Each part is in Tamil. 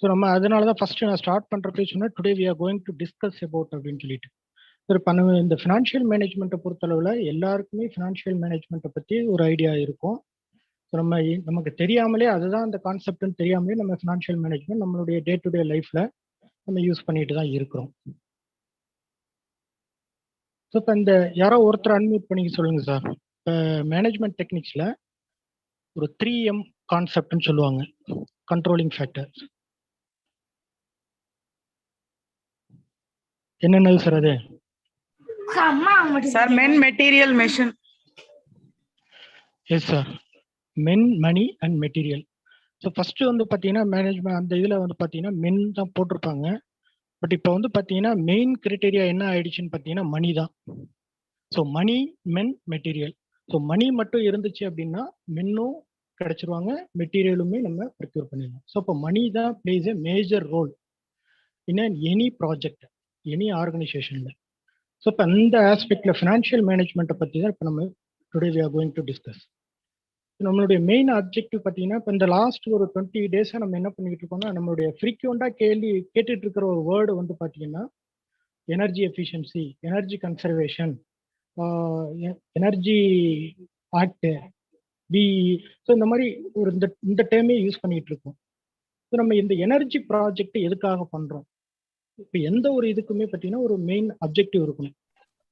ஸோ நம்ம அதனால தான் ஃபர்ஸ்ட் நான் ஸ்டார்ட் பண்ணுறப்பே சொன்னால் today we are going to discuss about அப்படின்னு சொல்லிட்டு. சார் இப்போ நம்ம இந்த ஃபினான்ஷியல் மேனேஜ்மெண்ட்டை பொறுத்தளவில் எல்லாருக்குமே ஃபினான்ஷியல் மேனேஜ்மெண்ட்டை பற்றி ஒரு ஐடியா இருக்கும். ஸோ நமக்கு தெரியாமலே அதுதான் அந்த கான்செப்ட்னு தெரியாமலே நம்ம ஃபினான்ஷியல் மேனேஜ்மெண்ட் நம்மளுடைய டே டு டே லைஃப்பில் நம்ம யூஸ் பண்ணிட்டு தான் இருக்கிறோம். ஸோ இப்போ இந்த யாரோ ஒருத்தர் அன்மியூட் பண்ணிக்க சொல்லுங்க சார். இப்போ மேனேஜ்மெண்ட் டெக்னிக்ஸில் ஒரு 3M கான்செப்ட்னு சொல்லுவாங்க, கண்ட்ரோலிங் ஃபேக்டர்ஸ். என்னென்னது சார் அது? Sir men, material, machine. Yes sir, men, money and material. So first வந்து பார்த்தீங்கன்னா மேனேஜ்மெண்ட் அந்த இதில் வந்து பார்த்தீங்கன்னா மென் தான் போட்டிருப்பாங்க. பட் இப்போ வந்து பார்த்தீங்கன்னா மெயின் கிரைட்டீரியா என்ன ஆயிடுச்சுன்னு பார்த்தீங்கன்னா மணி தான். ஸோ மணி, மென், மெட்டீரியல். ஸோ மணி மட்டும் இருந்துச்சு அப்படின்னா மென்னும் கிடைச்சிருவாங்க, மெட்டீரியலுமே நம்ம ப்ரிக்யூர் பண்ணிடலாம். ஸோ இப்போ மணி தான் plays a major role in any project, any ஆர்கனைசேஷனில். ஸோ இப்போ அந்த ஆஸ்பெக்டில் ஃபினான்ஷியல் மேனேஜ்மெண்ட்டை பற்றி தான் இப்போ நம்ம today we are going to discuss. நம்மளுடைய மெயின் அப்ஜெக்டிவ் பார்த்தீங்கன்னா இப்போ இந்த லாஸ்ட் ஒரு 20 டேஸாக நம்ம என்ன பண்ணிட்டு இருக்கோம்னா நம்மளுடைய ஃப்ரீக்வெண்ட்டாக கேட்டுட்டு இருக்கிற ஒரு வேர்டு வந்து பார்த்தீங்கன்னா energy efficiency, energy conservation, energy act, so இந்த மாதிரி ஒரு இந்த டேர்மே யூஸ் பண்ணிட்டு இருக்கோம். ஸோ நம்ம இந்த எனர்ஜி ப்ராஜெக்ட் எதுக்காக பண்ணுறோம்? இப்போ எந்த ஒரு இதுக்குமே பார்த்தீங்கன்னா ஒரு மெயின் அப்ஜெக்டிவ் இருக்கணும்.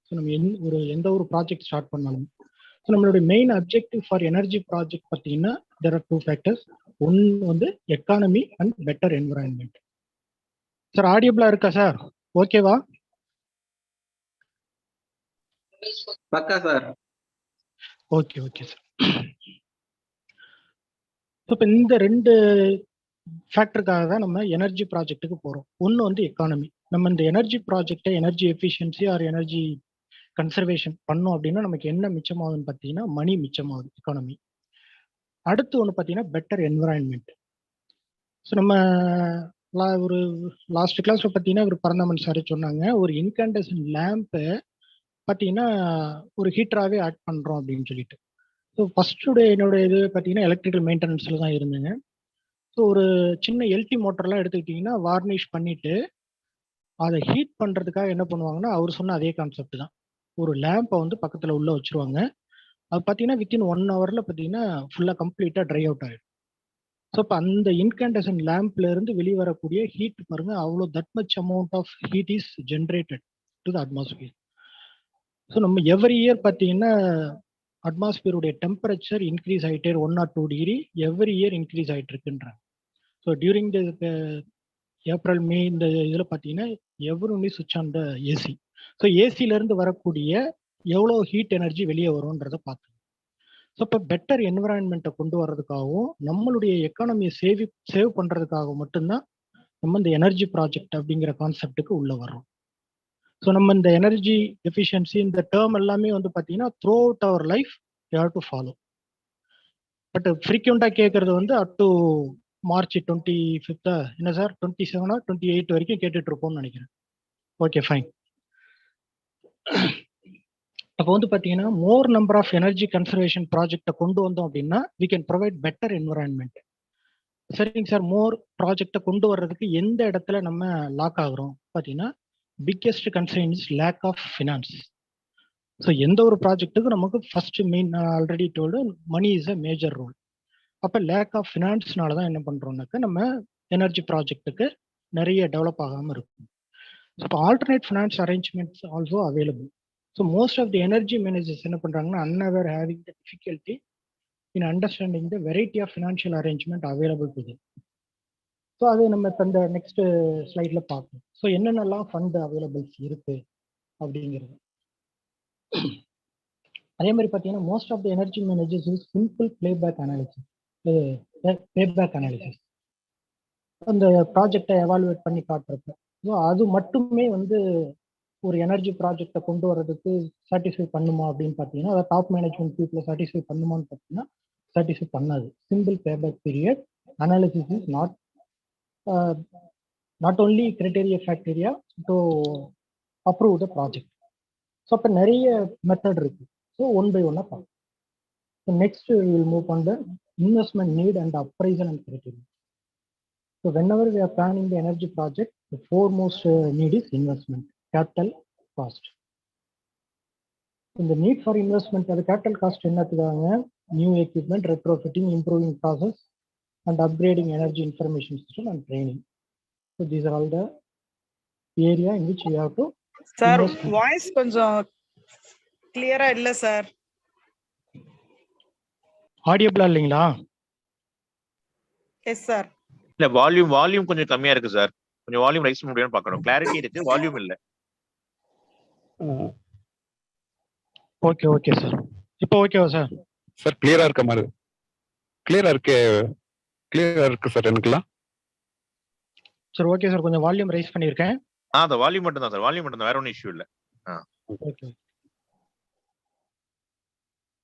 ஸோ நம்ம எந்த ஒரு ப்ராஜெக்ட் ஸ்டார்ட் பண்ணாலும் ஸோ நம்மளுடைய main objective for energy project பார்த்தீங்கன்னா தேர் ஆர் 2 ஃபேக்டர்ஸ். ஒன்று வந்து economy and better environment. Sir ஆடியபிளா இருக்கா சார்? ஓகேவா? பக்கா சார். Okay okay sir. இப்போ இந்த 2 ஃபேக்டருக்காக தான் நம்ம எனர்ஜி ப்ராஜெக்ட்டுக்கு போகிறோம். ஒன்று வந்து எக்கானமி. நம்ம இந்த எனர்ஜி ப்ராஜெக்டை energy efficiency or energy conservation பண்ணோம் அப்படின்னா நமக்கு என்ன மிச்சமாகுதுன்னு பார்த்தீங்கன்னா மணி மிச்சமாகுது, எக்கானமி. அடுத்து ஒன்று பார்த்தீங்கன்னா பெட்டர் என்விரான்மெண்ட். ஸோ நம்ம ஒரு லாஸ்ட் கிளாஸில் பார்த்தீங்கன்னா ஒரு பரந்தாமன் சார் சொன்னாங்க ஒரு இன்கேண்டசன்ட் லேம்பை பார்த்தீங்கன்னா ஒரு ஹீட்டராகவே ஆட் பண்ணுறோம் அப்படின்னு சொல்லிட்டு. ஸோ ஃபர்ஸ்டுடைய என்னோட இது பார்த்தீங்கன்னா எலக்ட்ரிக்கல் மெயின்டெனன்ஸில் தான் இருந்தேங்க. ஸோ ஒரு சின்ன எல்டி மோட்டர்லாம் எடுத்துக்கிட்டிங்கன்னா வார்னிஷ் பண்ணிவிட்டு அதை ஹீட் பண்ணுறதுக்காக என்ன பண்ணுவாங்கன்னா அவர் சொன்ன அதே கான்செப்ட் தான். ஒரு லேம்பை வந்து பக்கத்தில் உள்ளே வச்சுருவாங்க. அது பார்த்தீங்கன்னா வித்தின் 1 ஹவரில் பார்த்தீங்கன்னா ஃபுல்லாக கம்ப்ளீட்டாக ட்ரை அவுட் ஆகிடும். ஸோ இப்போ அந்த இன்கேண்டசன் லேம்ப்ல இருந்து வெளிவரக்கூடிய ஹீட் பாருங்க, அவ்வளோ that much amount of heat is generated to the atmosphere. So நம்ம எவ்ரி இயர் பார்த்தீங்கன்னா அட்மாஸ்பியருடைய டெம்பரேச்சர் இன்க்ரீஸ் ஆகிட்டே 1 or 2 degree every year increase ஆகிட்டு இருக்குன்றாங்க. So during the April, May இந்த இதில் பார்த்தீங்கன்னா எவ்ரி சுவிட்ச் ஆன் த ஏசி. ஸோ ஏசியிலேருந்து வரக்கூடிய எவ்வளோ ஹீட் எனர்ஜி வெளியே வரும்ன்றதை பார்க்கணும். ஸோ இப்போ பெட்டர் என்விரான்மெண்ட்டை கொண்டு வர்றதுக்காகவும் நம்மளுடைய எக்கானமியை சேவ் பண்ணுறதுக்காக மட்டும்தான் நம்ம இந்த எனர்ஜி ப்ராஜெக்ட் அப்படிங்கிற கான்செப்டுக்கு உள்ளே வர்றோம். ஸோ நம்ம இந்த எனர்ஜி எஃபிஷியன்சி இந்த டேர்ம் எல்லாமே வந்து பார்த்தீங்கன்னா throughout our life you have to follow. But ஃப்ரீக்வெண்ட்டாக கேட்கறது வந்து அப் டு மார்ச் 25 என்ன சார் 27 or 28 வரைக்கும் கேட்டுட்டு இருப்போம்னு நினைக்கிறேன். Okay fine. அப்போ வந்து பார்த்தீங்கன்னா more number of energy conservation ப்ராஜெக்டை கொண்டு வந்தோம் அப்படின்னா we can provide better environment. சரிங்க சார், மோர் ப்ராஜெக்டை கொண்டு வர்றதுக்கு எந்த இடத்துல நம்ம லாக் ஆகுறோம் பார்த்தீங்கன்னா biggest concern is lack of finance. So எந்த ஒரு ப்ராஜெக்ட்டுக்கும் நமக்கு first main already told money is a major role. அப்போ லேக் ஆஃப் ஃபினான்ஸ்னால தான் என்ன பண்ணுறோம்னாக்கா நம்ம எனர்ஜி ப்ராஜெக்ட்டுக்கு நிறைய டெவலப் ஆகாமல் இருக்கும். ஸோ இப்போ alternate finance arrangements also available. So most of the energy managers என்ன பண்ணுறாங்கன்னா unaware having the difficulty in understanding the variety of financial arrangement available to them. So அது நம்ம இப்போ இந்த நெக்ஸ்ட் ஸ்லைடில் பார்ப்போம். ஸோ என்னென்னலாம் ஃபண்ட் அவைலபிள்ஸ் இருக்குது அப்படிங்கிறது. அதே மாதிரி பார்த்தீங்கன்னா most of the energy managers use simple payback analysis. அந்த ப்ராஜெக்டை எவாலுவேட் பண்ணி காட்டுறப்ப ஸோ அது மட்டுமே வந்து ஒரு எனர்ஜி ப்ராஜெக்டை கொண்டு வர்றதுக்கு சாட்டிஸ்ஃபை பண்ணுமா அப்படின்னு பார்த்தீங்கன்னா அதை டாப் மேனேஜ்மெண்ட் பீப்புளை சாட்டிஸ்ஃபை பண்ணுமான்னு பார்த்தீங்கன்னா சாட்டிஸ்ஃபை பண்ணாது. Simple payback period analysis is not only criteria ஃபேக்டீரியா to approve the project. So அப்போ நிறைய மெத்தட் இருக்கு. ஸோ ஒன் பை ஒன்னாக பார்க்கலாம். So next will move on the investment need and appraisal and criteria. So whenever we are planning the energy project, the foremost need is investment, capital cost. In the need for investment, the capital cost என்னத்துக்காக new equipment, retrofitting, improving process, and upgrading energy information system and training. So these are all the area in which you have to sir invest. Voice கொஞ்சம் கிளியரா இல்ல சார். ஆடியபிளா இல்லைங்களா? Yes sir. இல்ல வால்யூம் கொஞ்சம் கம்மியா இருக்கு சார். கொஞ்சம் வால்யூம் ரைஸ் பண்ண முடியும்னு பார்க்கணும். கிளாரிட்டி இருக்கு, வால்யூம் இல்ல. Okay sir. இப்போ ஓகேவா சார்? சார் கிளியரா இருக்க மாதிரி கிளியரா இருக்கு சார் எனக்குலாம். சார் ஓகே சார், கொஞ்சம் வால்யூம் ரைஸ் பண்ணியிருக்கேன். அந்த வால்யூம் மட்டும் தான் சார், வால்யூம் மட்டும் தான், வேற ஒன்றும் இஷ்யூ இல்லை. ஓகே.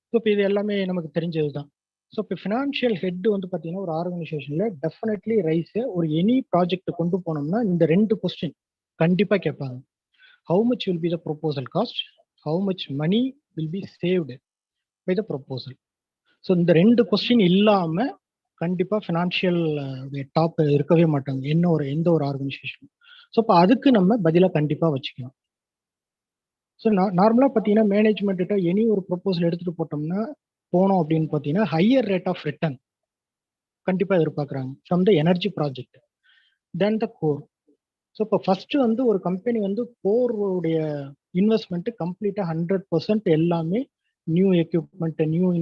ஸோ இப்போ இது எல்லாமே நமக்கு தெரிஞ்சது தான். ஸோ இப்போ ஃபினான்ஷியல் ஹெட் வந்து பார்த்தீங்கன்னா ஒரு ஆர்கனைசேஷனில் டெஃபினெட்லி ரைஸ் ஒரு எனி ப்ராஜெக்ட் கொண்டு போனோம்னா இந்த 2 கொஸ்டின் கண்டிப்பாக கேட்பாங்க. How much will be the proposal cost, how much money will be saved by the proposal. So இந்த 2 கொஸ்டின் இல்லாமல் கண்டிப்பாக ஃபினான்ஷியல் டாப் இருக்கவே மாட்டாங்க எந்த ஒரு ஆர்கனைசேஷன். ஸோ இப்போ அதுக்கு நம்ம பதிலாக கண்டிப்பாக வச்சுக்கணும். ஸோ நார்மலாக பார்த்தீங்கன்னா மேனேஜ்மெண்ட்ட எனி ஒரு ப்ரொபோசல் எடுத்துகிட்டு போனோம் அப்படின்னு பார்த்தீங்கன்னா ஹையர் ரேட் ஆஃப் ரிட்டர்ன் கண்டிப்பாக எதிர்பார்க்குறாங்க from the energy project then the core. So இப்போ ஃபர்ஸ்ட் வந்து ஒரு கம்பெனி வந்து கோருடைய இன்வெஸ்ட்மெண்ட் கம்ப்ளீட்டாக 100% எல்லாமே நியூ எக்யூப்மெண்ட், நியூ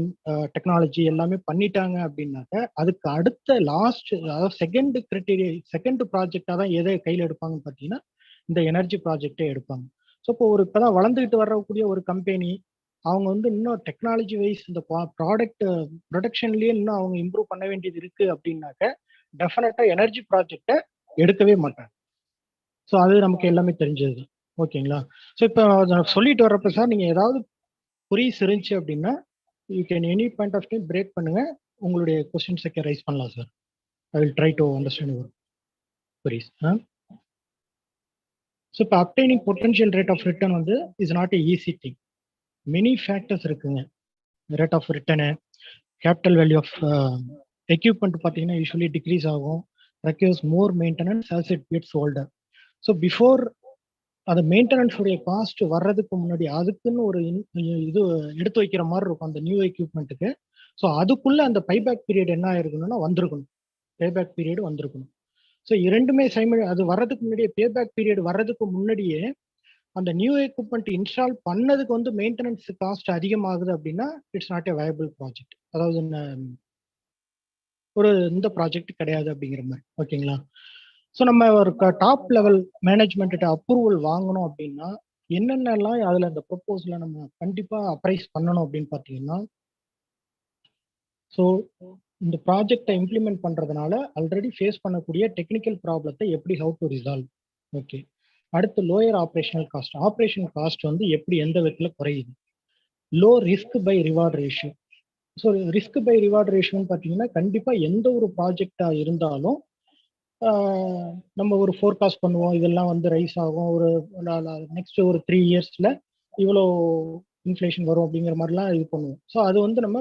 டெக்னாலஜி எல்லாமே பண்ணிட்டாங்க அப்படின்னாக்க அதுக்கு அடுத்த லாஸ்ட், அதாவது செகண்ட் ப்ராஜெக்டாக தான் எதை கையில் எடுப்பாங்கன்னு பார்த்தீங்கன்னா இந்த எனர்ஜி ப்ராஜெக்டே எடுப்பாங்க. ஸோ இப்போ இப்போதான் வளர்ந்துக்கிட்டு வரக்கூடிய ஒரு கம்பெனி அவங்க வந்து இன்னும் டெக்னாலஜி வைஸ் இந்த ப்ராடக்ட் ப்ரொடக்ஷன்லேயே இன்னும் அவங்க இம்ப்ரூவ் பண்ண வேண்டியது இருக்கு அப்படின்னாக்க டெஃபினட்டா எனர்ஜி ப்ராஜெக்டை எடுக்கவே மாட்டாங்க. ஸோ அது நமக்கு எல்லாமே தெரிஞ்சது. ஓகேங்களா? ஸோ இப்போ சொல்லிட்டு வர்றப்ப சார் நீங்கள் ஏதாவது புரிஸ் இருந்துச்சு அப்படின்னா you can any point of time break பண்ணுங்க, உங்களுடைய கொஸ்டின்ஸை ரைஸ் பண்ணலாம் sir. I will try to understand your புரிஸ். ஸோ இப்போ obtaining potential rate of return வந்து is not a easy thing. Many factors இருக்குங்க. Rate of return, capital value of equipment பார்த்தீங்கன்னா யூஸ்வலி டிக்ரீஸ் ஆகும், requires more maintenance as it gets older. So before அந்த மெயின்டெனன்ஸுடைய காஸ்ட் வர்றதுக்கு முன்னாடி அதுக்குன்னு ஒரு இது எடுத்து வைக்கிற மாதிரி இருக்கும் அந்த நியூ எக்யூப்மெண்ட்டுக்கு. ஸோ அதுக்குள்ள அந்த பைபேக் பீரியட் என்ன ஆயிருக்கணும்னா பேபேக் பீரியட் வந்திருக்கணும். ஸோ இரண்டுமே அது வர்றதுக்கு முன்னாடியே பேபேக் பீரியட் வர்றதுக்கு முன்னாடியே அந்த நியூ எக்யூப்மெண்ட் இன்ஸ்டால் பண்ணதுக்கு வந்து மெயின்டெனன்ஸ் காஸ்ட் அதிகமாகுது அப்படின்னா it's not a viable project. அதாவது இந்த ப்ராஜெக்ட் கிடையாது அப்படிங்கிற மாதிரி. ஓகேங்களா? ஸோ நம்ம ஒரு டாப் லெவல் மேனேஜ்மெண்ட்ட அப்ரூவல் வாங்கணும் அப்படின்னா என்னென்னலாம் அதில் அந்த ப்ரொப்போசலை நம்ம கண்டிப்பாக அப்ரைஸ் பண்ணணும் அப்படின்னு பார்த்தீங்கன்னா, ஸோ இந்த ப்ராஜெக்டை இம்ப்ளிமெண்ட் பண்ணுறதுனால ஆல்ரெடி ஃபேஸ் பண்ணக்கூடிய டெக்னிக்கல் ப்ராப்ளத்தை எப்படி ஹவு டு ரிசால்வ். ஓகே. அடுத்து லோயர் ஆப்ரேஷனல் காஸ்ட் வந்து எப்படி எந்த விதத்தில் குறையுது. Low risk by reward ratio. So risk by reward ரேஷியோன்னு பார்த்தீங்கன்னா கண்டிப்பாக எந்த ஒரு ப்ராஜெக்டாக இருந்தாலும் நம்ம ஒரு ஃபோர்காஸ்ட் பண்ணுவோம், இதெல்லாம் வந்து ரைஸ் ஆகும், ஒரு நெக்ஸ்ட் ஒரு 3 இயர்ஸில் இவ்வளோ இன்ஃப்ளேஷன் வரும் அப்படிங்கிற மாதிரிலாம் இது பண்ணுவோம். ஸோ அது வந்து நம்ம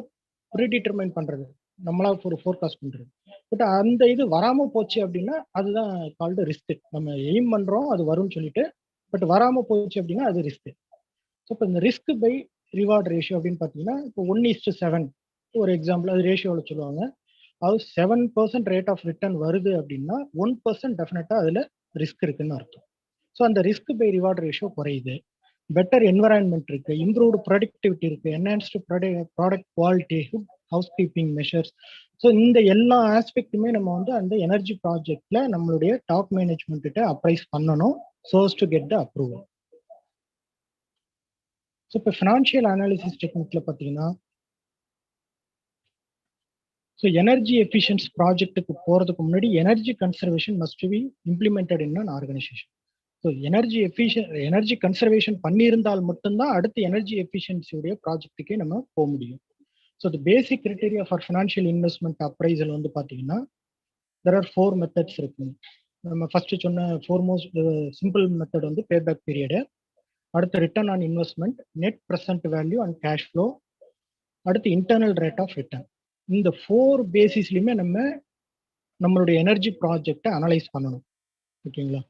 ப்ரீடிட்டர்மைன் பண்ணுறது, நம்மளா ஒரு ஃபோர்காஸ்ட் பண்ணுறது. பட் அந்த இது வராமல் போச்சு அப்படின்னா அதுதான் கால்டு ரிஸ்க். நம்ம எய்ம் பண்ணுறோம் அது வரும்னு சொல்லிட்டு, பட் வராமல் போச்சு அப்படின்னா அது ரிஸ்க். ஸோ இப்போ இந்த ரிஸ்க் பை ரிவார்ட் ரேஷியோ அப்படின்னு பார்த்தீங்கன்னா இப்போ 1:7 ஒரு எக்ஸாம்பிள் அது ரேஷியோவில் சொல்லுவாங்க. அது 7% ரேட் ஆஃப் ரிட்டர்ன் வருது அப்படின்னா 1% டெஃபினட்டாக அதில் ரிஸ்க் இருக்குன்னு அர்த்தம். ஸோ அந்த ரிஸ்க் பை ரிவார்ட் ரேஷியோ குறையுது. பெட்டர் என்வரான்மெண்ட் இருக்கு, இம்ப்ரூவ்டு ப்ரொடக்டிவிட்டி இருக்கு, enhanced product quality, housekeeping measures. So இந்த எல்லா ஆஸ்பெக்ட்டுமே நம்ம வந்து அந்த எனர்ஜி ப்ராஜெக்ட்ல நம்மளுடைய டாப் மேனேஜ்மெண்ட்ட அப்ரைஸ் பண்ணணும் so as to get the approval. So இப்போ ஃபினான்ஷியல் அனாலிசிஸ் டெக்னிக்ல பார்த்தீங்கன்னா ஸோ எனர்ஜி எஃபிஷியன்சி ப்ராஜெக்ட்டுக்கு போகிறதுக்கு முன்னாடி energy conservation must be implemented in an organization. So energy conservation பண்ணியிருந்தால் மட்டும்தான் அடுத்து எனர்ஜி எஃபிஷியன்சியுடைய ப்ராஜெக்ட்டுக்கே நம்ம போக முடியும். So the basic criteria for financial investment appraisal வந்து பார்த்தீங்கன்னா தெர் ஆர் 4 மெத்தட்ஸ் இருக்குங்க. நம்ம ஃபர்ஸ்ட் சொன்ன ஃபோர்மோஸ்ட் சிம்பிள் மெத்தட் வந்து பேபேக் பீரியடு, அடுத்து return on investment, net present value and cash flow, அடுத்து இன்டர்னல் ரேட் ஆஃப் ரிட்டர்ன். இந்த 4 பேசிஸ்லையுமே நம்ம நம்மளுடைய எனர்ஜி ப்ராஜெக்டை அனலைஸ் பண்ணணும். ஓகேங்களா?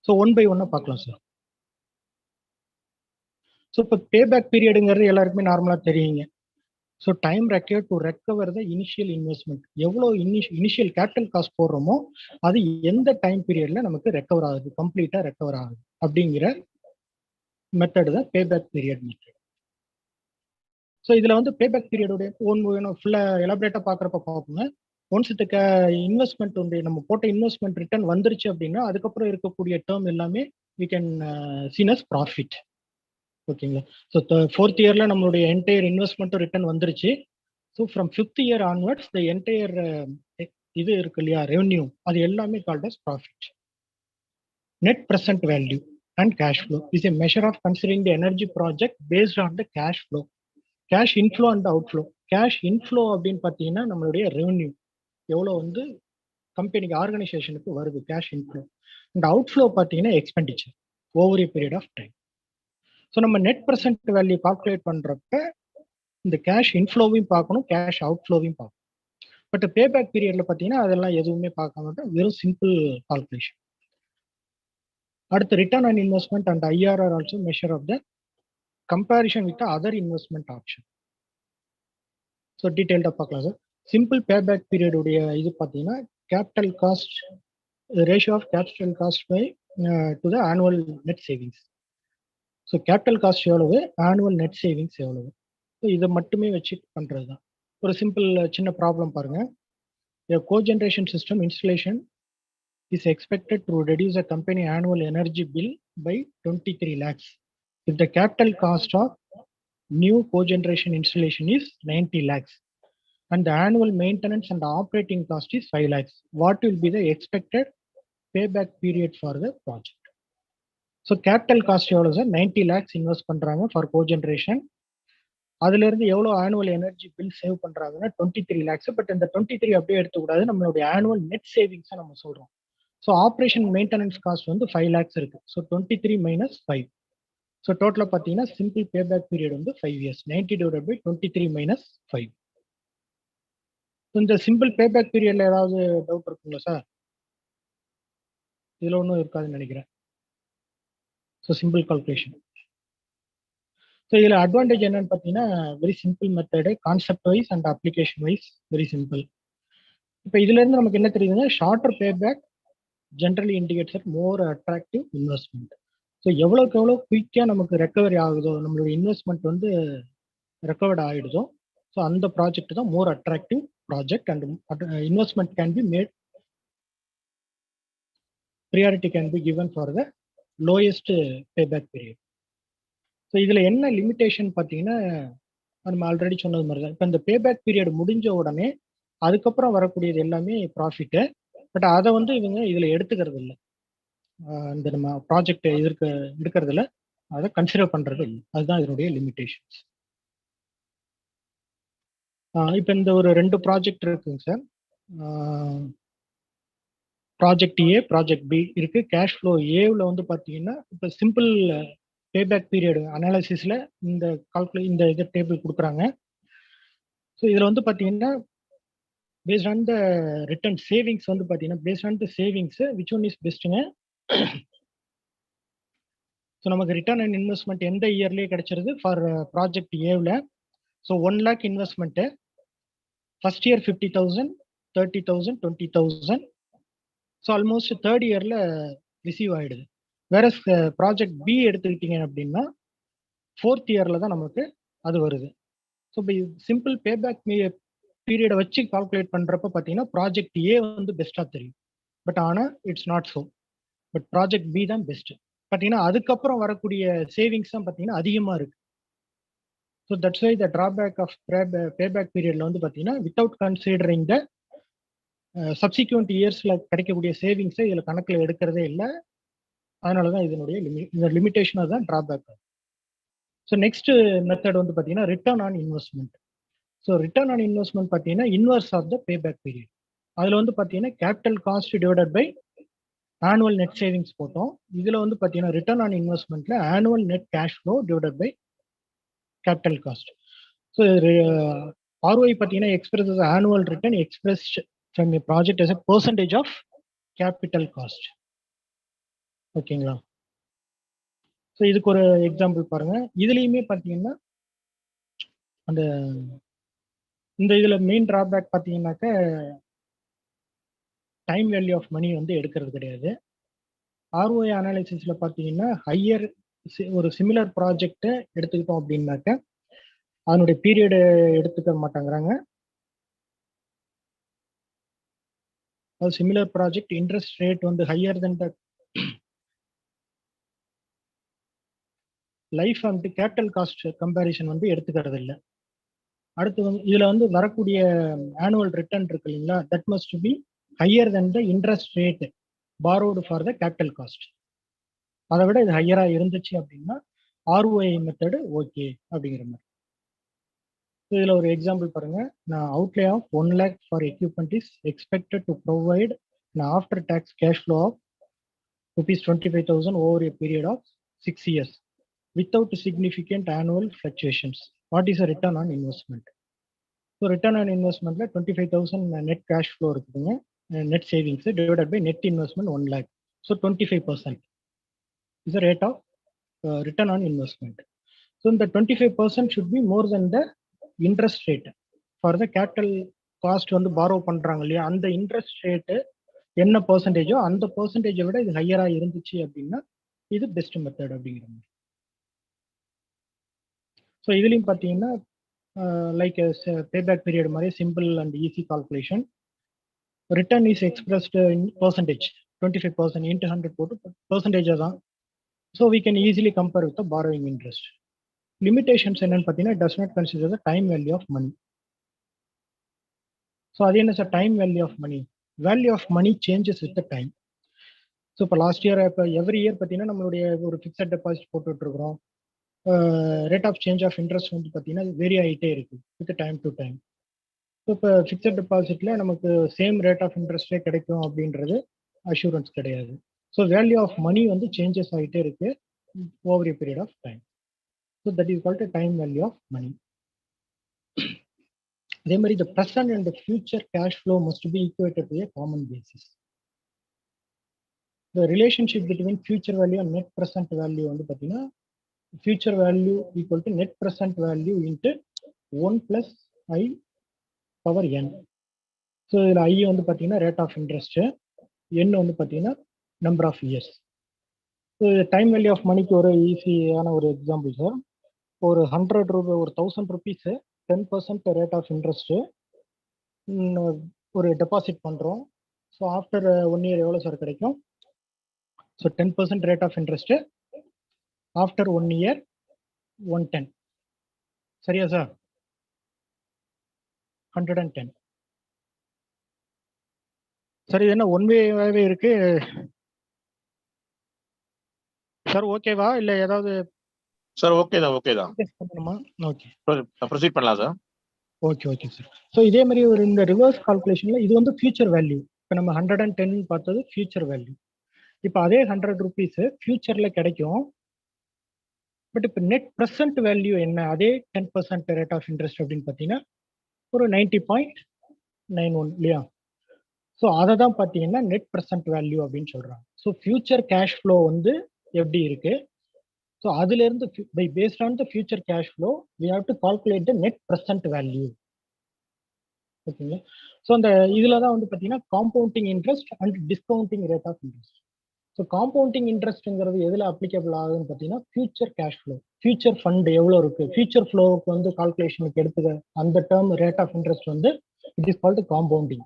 ஸோ ஒன் பை ஒன்னாக பார்க்கலாம் சார். ஸோ இப்போ பேபேக் பீரியடுங்கிறது எல்லாருக்குமே நார்மலாக தெரியுங்க. So time required to recover the initial investment. எவ்வளோ இனிஷியல் கேபிட்டல் காஸ்ட் போடுறோமோ அது எந்த டைம் பீரியட்ல நமக்கு ரெக்கவர் ஆகுது, கம்ப்ளீட்டாக ரெக்கவர் ஆகுது அப்படிங்கிற மெத்தட் தான் பேபேக் பீரியட் மெத்தட். ஸோ இதில் வந்து பேபேக் பீரியடோடைய ஃபுல்லாக எலாபரேட்டாக பார்க்குறப்ப பார்ப்போங்க. ஒன்ஸ் இந்த இன்வெஸ்ட்மெண்ட் வந்து நம்ம போட்ட இன்வெஸ்ட்மெண்ட் ரிட்டர்ன் வந்துருச்சு அப்படின்னா அதுக்கப்புறம் இருக்கக்கூடிய டேர்ம் எல்லாமே we can seen as profit. ஓகேங்களா? ஸோ 4th இயர்ல நம்மளுடைய என்டையர் இன்வெஸ்ட்மெண்ட்டும் ரிட்டர்ன் வந்துருச்சு. So from 5th year onwards the entire இது இருக்கு இல்லையா, ரெவன்யூ, அது எல்லாமே called as profit. Net present value and cash flow is a measure of considering the energy project based on the cash flow. Cash inflow and outflow. Cash inflow அப்படின்னு பார்த்தீங்கன்னா நம்மளுடைய ரெவன்யூ எவ்வளோ வந்து கம்பெனிக்கு ஆர்கனைசேஷனுக்கு வருது, கேஷ் இன்ஃப்ளோ. அண்ட் அவுட்ஃப்ளோ பார்த்தீங்கன்னா expenditure over a period of time. So நம்ம நெட் ப்ரெசென்ட் வேல்யூ கால்குலேட் பண்ணுறப்ப இந்த கேஷ் இன்ஃப்ளோவையும் பார்க்கணும், கேஷ் அவுட்ஃப்ளோவையும் பார்க்கணும். பட் பேபேக் பீரியட்ல பார்த்தீங்கன்னா அதெல்லாம் எதுவுமே பார்க்க மாட்டோம், வெறும் சிம்பிள் கால்குலேஷன். அடுத்து return on investment and IRR also measure of the comparison with other investment option. So டீட்டெயில்டாக பார்க்கலாம் சார். சிம்பிள் பேபேக் பீரியட் உடைய இது பார்த்தீங்கன்னா capital cost ratio of capital cost by to the annual net savings. So capital cost எவ்வளவு, ஆனுவல் நெட் சேவிங்ஸ் எவ்வளவு, ஸோ இதை மட்டுமே வச்சு பண்ணுறது தான். ஒரு சிம்பிள் சின்ன ப்ராப்ளம் பாருங்க. Cogeneration system installation is expected to reduce a company annual energy bill by 23 lakhs. If the capital cost of new cogeneration installation is 90 lakhs and the annual maintenance and operating cost is 5 lakhs, what will be the expected payback period for the project? So capital cost எவ்வளவு சார், 90 lakhs இன்வெஸ்ட் பண்றாங்க ஃபார் கோஜென்ரேஷன். அதுல இருந்து எவ்வளவு ஆனுவல் எனர்ஜி பில் சேவ் பண்றாங்கன்னா 23 lakhs. பட் இந்த 23 அப்படியே எடுத்துக்கூடாது, நம்மளுடைய ஆனுவல் நெட் சேவிங்ஸை நம்ம சொல்றோம். ஸோ ஆப்ரேஷன் மெயின்டெனன்ஸ் காஸ்ட் வந்து 5 lakhs இருக்கு. So 23 minus 5. ஸோ டோட்டலாக பார்த்தீங்கன்னா சிம்பிள் பேபேக் பீரியட் வந்து 5 years. 90 divided by 23 minus 5. இந்த சிம்பிள் பேபேக் பீரியட்ல ஏதாவது டவுட் இருக்குங்களா சார்? இதில் ஒன்றும் இருக்காதுன்னு நினைக்கிறேன். So simple calculation. ஸோ இதில் அட்வான்டேஜ் என்னன்னு பார்த்தீங்கன்னா very simple method, concept wise and application wise very simple. இப்போ இதுலேருந்து நமக்கு என்ன தெரியுதுன்னா shorter payback generally indicates more attractive investment. So எவ்வளோக்கு எவ்வளோ குயிக்காக நமக்கு ரெக்கவரி ஆகுதோ, நம்மளுடைய இன்வெஸ்ட்மெண்ட் வந்து ரெக்கவர்ட் ஆகிடுதோ, ஸோ அந்த ப்ராஜெக்ட் தான் more attractive project and investment can be made, priority can be given for the lowest payback period. So இதில் என்ன லிமிட்டேஷன் பார்த்தீங்கன்னா நம்ம ஆல்ரெடி சொன்னது மாதிரி தான். இப்போ இந்த பேபேக் பீரியட் முடிஞ்ச உடனே அதுக்கப்புறம் வரக்கூடியது எல்லாமே ப்ராஃபிட்டு. பட் அதை வந்து இவங்க இதில் எடுத்துக்கிறது இல்லை, இந்த நம்ம ப்ராஜெக்ட் எடுக்கிறதுல அதை கன்சிடர் பண்றது இல்லை. அதுதான் இதனுடைய லிமிடேஷன்ஸ். இப்போ இந்த ஒரு 2 ப்ராஜெக்ட் இருக்குங்க sir. Project A, project B இருக்கு. கேஷ் ஃப்ளோ ஏவில் வந்து பார்த்தீங்கன்னா இப்போ சிம்பிள் பேபேக் பீரியட் அனாலிசிஸ்ல இந்த இது டேபிள் கொடுக்குறாங்க. ஸோ இதில் வந்து பார்த்தீங்கன்னா based on the return savings வந்து பார்த்தீங்கன்னா based on the savings which one is பெஸ்ட்டுங்க. ஸோ நமக்கு ரிட்டர்ன் அண்ட் இன்வெஸ்ட்மெண்ட் எந்த இயர்லேயே கிடைச்சிருது ஃபார் ப்ராஜெக்ட் ஏவில். ஸோ 1 lakh இன்வெஸ்ட்மெண்ட்டு first year 50,000, 30,000, 20,000. So almost 3rd இயரில் ரிசீவ் ஆகிடுது. வேற ப்ராஜெக்ட் பி எடுத்துக்கிட்டீங்க அப்படின்னா 4th இயரில் தான் நமக்கு அது வருது. ஸோ இப்போ சிம்பிள் பேபேக் பீரியடை வச்சு கால்குலேட் பண்ணுறப்ப பார்த்தீங்கன்னா ப்ராஜெக்ட் ஏ வந்து பெஸ்ட்டாக தெரியும். பட் ஆனால் it's not so. But project B தான் பெஸ்ட்டு. பார்த்தீங்கன்னா அதுக்கப்புறம் வரக்கூடிய சேவிங்ஸ் தான் பார்த்தீங்கன்னா அதிகமாக இருக்கு. So that's why the drawback of payback பீரியட்ல வந்து பார்த்தீங்கன்னா வித்தவுட் கன்சிடரிங் த சப்சிக்வெண்ட் இயர்ஸில் கிடைக்கக்கூடிய சேவிங்ஸை இதில் கணக்கில் எடுக்கிறதே இல்லை. அதனால தான் இதனுடைய இந்த லிமிடேஷனாக தான் ட்ராபேக். ஸோ நெக்ஸ்ட் மெத்தட் வந்து பார்த்தீங்கன்னா return on investment. So return on investment பார்த்தீங்கன்னா inverse of the payback period. அதில் வந்து பார்த்தீங்கன்னா capital cost divided by annual net savings போட்டோம். இதில் வந்து பார்த்தீங்கன்னா ரிட்டர்ன் ஆன் இன்வெஸ்ட்மெண்ட்ல annual net cash flow divided by capital cost. So ROI பார்த்தீங்கன்னா express annual return expressed from a project as a percentage of capital cost. ஓகேங்களா? ஸோ இதுக்கு ஒரு எக்ஸாம்பிள் பாருங்க. இதுலயுமே பார்த்தீங்கன்னா அந்த இந்த இதுல மெயின் டிராபேக் பார்த்தீங்கன்னாக்க டைம் வேல்யூ ஆஃப் மணி வந்து எடுக்கிறது கிடையாது. ROI அனாலிசிஸ்ல பார்த்தீங்கன்னா ஹையர் ஒரு சிமிலர் ப்ராஜெக்ட் எடுத்துக்கிட்டோம் அப்படின்னாக்க அதனுடைய பீரியடு எடுத்துக்க மாட்டாங்கிறாங்க. அது சிமிலர் ப்ராஜெக்ட் இன்ட்ரெஸ்ட் ரேட் வந்து higher then the life and capital cost comparison வந்து எடுத்துக்கிறது இல்லை. அடுத்து வந்து இதுல வந்து வரக்கூடிய ஆனுவல் ரிட்டர்ன் இருக்கு இல்லைங்களா, that must be higher then the interest rate borrowed for the capital cost. அதை விட இது ஹையரா இருந்துச்சு அப்படின்னா ROI மெத்தடு ஓகே அப்படிங்கிற மாதிரி. இதுல ஒரு எக்ஸாம்பிள் பாருங்க. நான் outlay of 1 lakh for equipment is expected to provide after tax cash flow of ₹25,000 over a period of 6 years without significant annual fluctuations. What is a return on investment? So return on investment la 25,000 net cash flow இருக்குதுங்க, net savings divided by net investment 1 lakh. So 25% is the rate of return on investment. So the 25% should be more than the interest rate for the capital cost வந்து borrow பண்றாங்க இல்லையா, அந்த இன்ட்ரெஸ்ட் ரேட்டு என்ன பர்சன்டேஜோ அந்த பர்சன்டேஜை விட இது ஹையரா இருந்துச்சு அப்படின்னா இது பெஸ்ட் மெத்தட் அப்படிங்கிற மாதிரி. ஸோ இதுலையும் பார்த்தீங்கன்னா லைக் பேபேக் பீரியட் மாதிரி simple and easy calculation. Return is expressed in percentage 25% into 100 போட்டு பர்சன்டேஜாக தான். So we can easily compare with borrowing interest. Limitations என்னன்னு பார்த்தீங்கன்னா does not consider the time value of money. So அது என்ன sir time value of money? Value of money changes with the time. So இப்போ லாஸ்ட் இயர் இப்போ எவ்ரி இயர் பார்த்தீங்கன்னா நம்மளுடைய ஒரு ஃபிக்ஸட் டெபாசிட் போட்டுட்டு இருக்கிறோம். Rate of change of interest வந்து பார்த்தீங்கன்னா வேரி ஆகிட்டே இருக்கு with time to time. So இப்போ ஃபிக்ஸட் டெபாசிட்ல நமக்கு சேம் ரேட் ஆஃப் இன்ட்ரெஸ்டே கிடைக்கும் அப்படின்றது அஷூரன்ஸ் கிடையாது. ஸோ வேல்யூ ஆஃப் மணி வந்து சேஞ்சஸ் ஆகிட்டே இருக்கு over a period of time. So that is called time value of money. அதே மாதிரி the present and the future cash flow must be equated to a common basis. The relationship between future value and net present value வந்து பார்த்தீங்கன்னா future value equal to net present value into 1 plus I power n. So இதில் I வந்து பார்த்தீங்கன்னா ரேட் ஆஃப் இன்ட்ரெஸ்ட், n வந்து பார்த்தீங்கன்னா number of years. So time value of மணிக்கு ஒரு ஈஸியான ஒரு எக்ஸாம்பிள் சார். ஒரு 100 ரூபாய் ஒரு 1000 rupees 10% ரேட் ஆஃப் இன்ட்ரெஸ்ட்டு ஒரு டெபாசிட் பண்ணுறோம். ஸோ ஆஃப்டர் 1 year எவ்வளோ சார் கிடைக்கும்? So 10% rate of interest after 1 year 110. சரியா சார்? 110. சரி, என்ன ஒன் வேவே இருக்கு சார்? ஓகேவா இல்லை ஏதாவது சார் ஓகே தான், ஓகே தான், பண்ணணுமா? ஓகே, ப்ரொசீட் பண்ணலாம் sir. Okay okay sir. So இதே மாதிரி ஒரு இந்த ரிவர்ஸ் கால்குலேஷன்ல இது வந்து ஃபியூச்சர் வேல்யூ. இப்போ நம்ம 110 பார்த்தது ஃபியூச்சர் வேல்யூ. இப்போ அதே 100 rupees ஃபியூச்சர்ல கிடைக்கும். பட் இப்போ நெட் ப்ரெசென்ட் வேல்யூ என்ன? அதே 10% ரேட் ஆஃப் இன்ட்ரெஸ்ட் அப்படின்னு பார்த்தீங்கன்னா ஒரு 90.91 இல்லையா? ஸோ அதை தான் பார்த்தீங்கன்னா நெட் ப்ரெசென்ட் வேல்யூ அப்படின்னு சொல்றாங்க. ஸோ ஃபியூச்சர் கேஷ் ஃப்ளோ வந்து எப்படி இருக்கு? ஸோ அதுல இருந்து by based on the future cash flow we have to calculate the net present value. ஓகேங்களா? ஸோ அந்த இதில் தான் வந்து பார்த்தீங்கன்னா compounding interest and discounting rate of interest. So compounding இன்ட்ரெஸ்ட்ங்கிறது எதில் அப்ளிகபிள் ஆகுதுன்னு பார்த்தீங்கன்னா future cash flow, future fund எவ்வளோ இருக்கு, ஃபியூச்சர் ஃப்ளோவுக்கு வந்து கால்குலேஷனுக்கு எடுத்துக்க அந்த டேர்ம் ரேட் ஆஃப் இன்ட்ரெஸ்ட் வந்து இட் இஸ் கால்டு காம்பவுண்டிங்.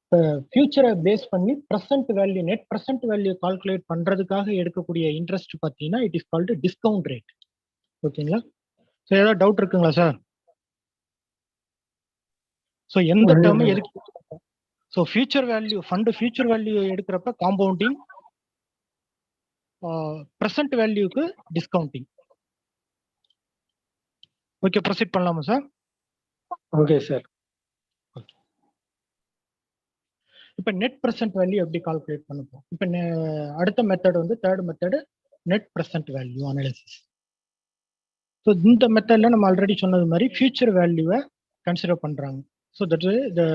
இப்போ ஃபியூச்சரை பேஸ் பண்ணி present value net present value calculate பண்ணுறதுக்காக எடுக்கக்கூடிய இன்ட்ரெஸ்ட் பார்த்தீங்கன்னா it is called discount rate. ஓகேங்களா? ஸோ ஏதாவது டவுட் இருக்குங்களா சார்? ஸோ எந்த டேர்ம் எதுக்கு? So future value fund future value எடுக்கிறப்ப காம்பவுண்டிங், ப்ரெசென்ட் வேல்யூக்கு டிஸ்கவுண்டிங். ஓகே, ப்ரொசீட் பண்ணலாமா சார்? Okay sir. இப்போ நெட் ப்ரெசென்ட் வேல்யூ எப்படி கால்குலேட் பண்ணப்போம்? இப்போ அடுத்த மெத்தட் வந்து third method net present value analysis. So இந்த மெத்தடில் நம்ம ஆல்ரெடி சொன்னது மாதிரி ஃபியூச்சர் வேல்யூவை கன்சிடர் பண்ணுறாங்க. So that's why the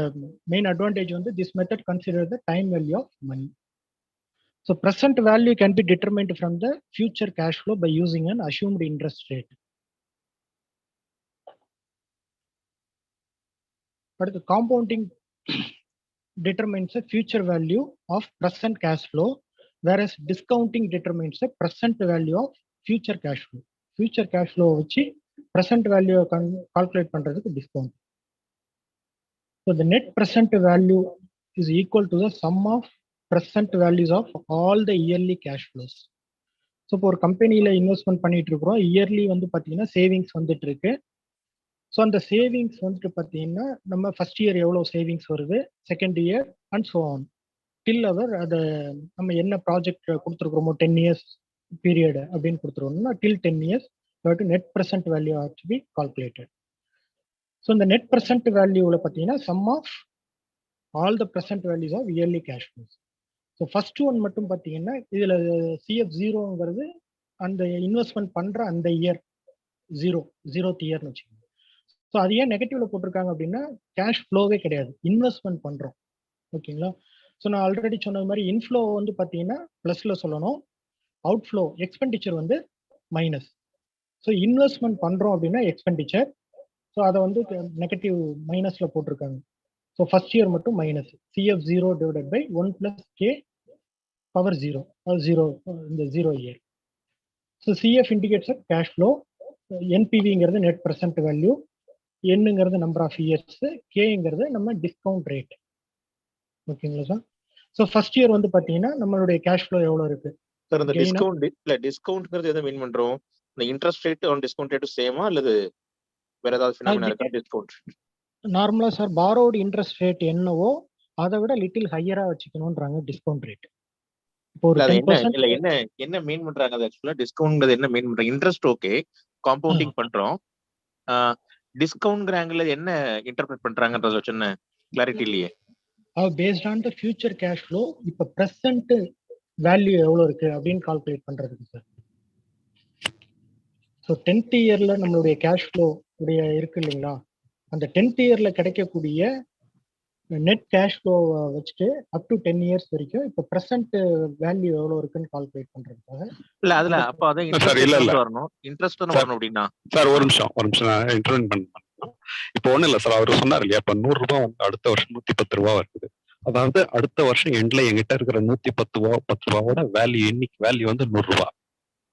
main advantage on this method consider the time value of money. So present value can be determined from the future cash flow by using an assumed interest rate. But the compounding determines the future value of present cash flow, whereas discounting determines the present value of future cash flow. Future cash flow which present value calculate பண்றதுக்கு discount. So the net present value is equal to the sum of present values of all the yearly cash flows. So இப்போ ஒரு கம்பெனியில் இன்வெஸ்ட்மெண்ட் பண்ணிட்டு இருக்கிறோம், இயர்லி வந்து பார்த்தீங்கன்னா சேவிங்ஸ் வந்துட்டு இருக்கு. ஸோ அந்த சேவிங்ஸ் வந்துட்டு பார்த்தீங்கன்னா நம்ம ஃபர்ஸ்ட் இயர் எவ்வளோ சேவிங்ஸ் வருது, second year and so on till அவர் அதை நம்ம என்ன ப்ராஜெக்ட் கொடுத்துருக்குறோமோ 10 years பீரியட் அப்படின்னு கொடுத்துருவோம்னா till 10 years net present value had to be calculated. So இந்த நெட் ப்ரெசென்ட் வேல்யூவில் பார்த்தீங்கன்னா sum of all the present values of yearly cash flows. So first one மட்டும் பார்த்தீங்கன்னா இதில் CF0ங்கிறது அந்த இன்வெஸ்ட்மெண்ட் பண்ணுற அந்த இயர் ஜீரோத் இயர்னு வச்சுக்கோங்க. ஸோ அது ஏன் நெகட்டிவ்ல போட்டிருக்காங்க அப்படின்னா கேஷ் ஃப்ளோவே கிடையாது, இன்வெஸ்ட்மெண்ட் பண்ணுறோம். ஓகேங்களா? ஸோ நான் ஆல்ரெடி சொன்னது மாதிரி இன்ஃப்ளோ வந்து பார்த்தீங்கன்னா ப்ளஸில் சொல்லணும், அவுட்ஃப்ளோ எக்ஸ்பெண்டிச்சர் வந்து மைனஸ். ஸோ இன்வெஸ்ட்மெண்ட் பண்ணுறோம் அப்படின்னா எக்ஸ்பெண்டிச்சர், ஸோ அதை வந்து நெகட்டிவ் மைனஸில் போட்டிருக்காங்க. ஸோ ஃபர்ஸ்ட் இயர் மட்டும் minus CF0 divided by 1 + K power 0, இந்த 0 year. So CF indicates cash flow, NPVங்கிறது நெட் ப்ரெசென்ட் வேல்யூ, என்னங்கிறது நம்பர் ஆஃப் இயர்ஸ், கேங்கிறது நம்ம டிஸ்கவுண்ட் ரேட். ஓகேங்களா சார்? ஸோ ஃபர்ஸ்ட் இயர் வந்து பார்த்தீங்கன்னா நம்மளுடைய கேஷ் ஃப்ளோ எவ்வளோ இருக்கு சார்? அந்த டிஸ்கவுண்ட்ங்கிறது எதை மீன் பண்றோம்? இந்த interest rate on discount rate சேமா அல்லது வேற ஏதாவது ஃபினாமினா இருக்கா? டிஸ்கவுண்ட் நார்மலா சார் பாரோடு இன்ட்ரெஸ்ட் ரேட் என்னவோ அதை விட லிட்டில் ஹையரா வச்சுக்கணும்ன்றாங்க டிஸ்கவுண்ட் ரேட். இப்போ ஒரு 10% என்ன மீன் பண்றாங்க? அது ஆக்சுவலா டிஸ்கவுண்ட் என்ன மீன் பண்றாங்க? இன்ட்ரெஸ்ட் ஓகே, காம்பவுண்டிங் பண்றோம், டிஸ்கவுண்ட் ஆங்கிள் என்ன இன்டர்பிரட் பண்றாங்கன்றது சின்ன கிளாரிட்டி இல்லையே. Paste on the future cash flow இப்போ பிரசன்ட் வேல்யூ எவ்வளோ இருக்கு அப்படின்னு கால்குலேட் பண்றதுக்கு சார். ஸோ 10th இயர்ல நம்மளுடைய கேஷ் ஃப்ளோ உடைய இருக்கு இல்லைங்களா, அந்த 10th இயர்ல கிடைக்கக்கூடிய நெட் கேஷ் ஃப்ளோ வச்சுட்டு அப் டு 10 years வரைக்கும் இப்போ பிரசன்ட் வேல்யூ எவ்வளவு இருக்குன்னு கால்குலேட் பண்றதுக்காக இல்ல அதுல அப்ப அத இன்ட்ரெஸ்ட் வரணும், இன்ட்ரெஸ்ட் தான் வரணும் அப்படின்னா. சார் ஒரு நிமிஷம் நான் இன்டர்வென்ட் பண்ணேன். இப்போ ஒண்ணு இல்ல சார், அவர் சொன்னார் இல்லையா, இப்ப 100 ரூபாய் வந்து அடுத்த வருஷம் 110 ரூபாய் வருது. அதாவது அடுத்த வருஷம் எண்ட்ல எங்கிட்ட இருக்கிற 110 ரூபாவோட வேல்யூ, இன்னைக்கு வேல்யூ வந்து 100 ரூபாய்.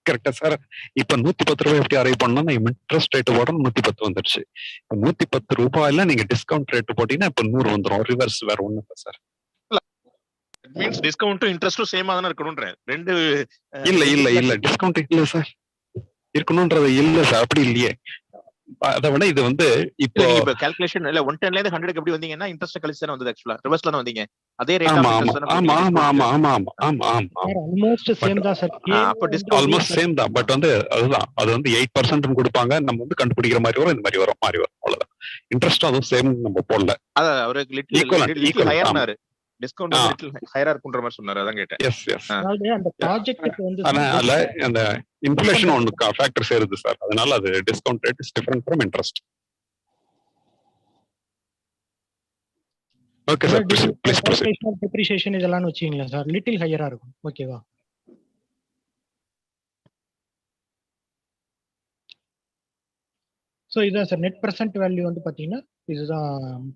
கரெக்டா சார்? இப்ப 110 ரூபாய் எப்படி அரைவ் பண்ணா இன்ட்ரெஸ்ட் ரேட் போட 110 வந்துருச்சு. இப்ப 110 ரூபாயில நீங்க டிஸ்கவுண்ட் ரேட் போட்டீங்கன்னா இப்ப 100 வந்துடும். ரிவர்ஸ் வேற ஒண்ணு இல்ல சார். மீன்ஸ் டிஸ்கவுண்ட் இன்ட்ரெஸ்டும் சேமா தான இருக்கணும்ன்ற ரெண்டு இல்ல டிஸ்கவுண்ட் இல்ல சார், இருக்கணும்ன்றது இல்ல சார், அப்படி இல்லையே. அதை விட இது வந்து இப்போ கால்குலேஷன் இல்ல 110ல இருந்து 100க்கு எப்படி வந்தீங்கன்னா இன்ட்ரெஸ்ட் கழிச்சு தான வந்தது, ஆக்சுவலா ரிவர்ஸ்ல தான் வந்தீங்க. அதே ரேட் ஆஃப் இன்ட்ரெஸ்ட் ஆமா ஆல்மோஸ்ட் சேம் தான் சார். அப்ப டிஸ்கவுண்ட் ஆல்மோஸ்ட் சேம் தான். பட் வந்து அதுதான், அது வந்து 8% கொடுப்பாங்க, நம்ம வந்து கண்டுபிடிக்கிற மாதிரி வரும், இந்த மாதிரி வரும், அவ்வளவுதான். இன்ட்ரெஸ்ட் அதுவும் சேம் நம்ம போடல. அத அவருக்கு லிட்டில் ஹையர்னாரு, டிஸ்கவுண்ட் லிட்டில் ஹையரா இருக்குன்ற மாதிரி சொன்னாரு, அதான் கேட்டேன். எஸ் அதாவது அந்த ப்ராஜெக்ட்டுக்கு வந்து அதனால அந்த இன்ஃப்ளேஷன் ஒன்னு ஃபேக்டர் சேருது சார், அதனால அது discount rate is different from interest. Okay sir, please proceed. Depreciation இதெல்லாம் வச்சீங்களா சார், லிட்டில் ஹையரா இருக்கும். ஓகேவா? ஸோ இதுதான் சார் நெட் ப்ரெசென்ட் வேல்யூ வந்து பார்த்தீங்கன்னா இதுதான்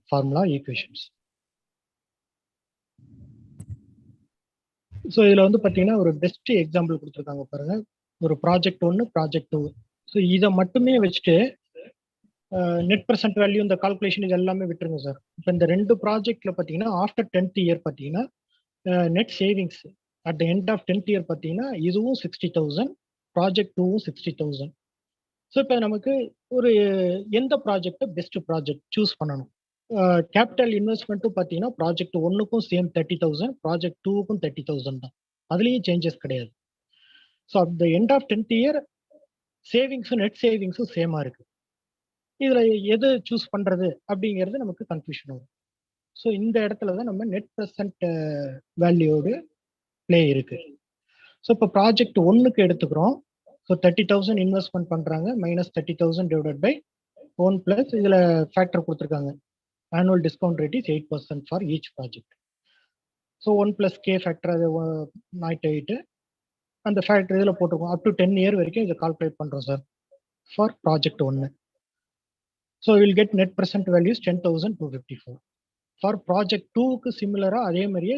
ஃபார்முலா ஈக்குவேஷன்ஸ். ஸோ இதில் வந்து பார்த்தீங்கன்னா ஒரு பெஸ்ட் எக்ஸாம்பிள் கொடுத்துருக்காங்க பாருங்க, ஒரு ப்ராஜெக்ட் 1 ப்ராஜெக்ட் 2. ஸோ இதை மட்டுமே வச்சுட்டு நெட் ப்ரெசென்ட் வேல்யூ இந்த கால்குலேஷன் இது எல்லாமே விட்டுருங்க சார். இப்போ இந்த 2 ப்ராஜெக்ட்ல பார்த்தீங்கன்னா ஆஃப்டர் 10th இயர் பார்த்தீங்கன்னா net savings at the end of 10th year பார்த்தீங்கன்னா இதுவும் 60,000, ப்ராஜெக்ட் 2வும் 60,000. ஸோ இப்போ நமக்கு ஒரு எந்த ப்ராஜெக்ட் பெஸ்ட் ப்ராஜெக்ட் சூஸ் பண்ணணும். கேபிட்டல் இன்வெஸ்ட்மெண்ட்டும் பார்த்தீங்கன்னா ப்ராஜெக்ட் 1க்கும் சேம் 30,000, ப்ராஜெக்ட் 2க்கும் 30,000 தான், அதுலேயும் சேஞ்சஸ் கிடையாது. So at the end of 10th year சேவிங்ஸும் நெட் சேவிங்ஸும் சேமாக இருக்கு. இதில் எது சூஸ் பண்ணுறது அப்படிங்கிறது நமக்கு கன்ஃபியூஷன் வரும். ஸோ இந்த இடத்துல தான் நம்ம நெட் ப்ரெசென்ட் வேல்யூடு பிளே இருக்கு. ஸோ இப்போ ப்ராஜெக்ட் 1க்கு எடுத்துக்கிறோம். ஸோ 30,000 இன்வெஸ்ட்மெண்ட் பண்ணுறாங்க, -30,000 டிவைடட் பை 1 + இதில் ஃபேக்டர் கொடுத்துருக்காங்க annual discount rate is 8% for each project. So 1 plus k factor அது 0.8 அந்த ஃபேக்டர் இதில் போட்டுருக்கோம். அப் டு 10 இயர் வரைக்கும் இதை கால்குலேட் பண்ணுறோம் sir for project 1. So will get net present values 10,254. For project 2க்கு சிமிலராக அதே மாதிரியே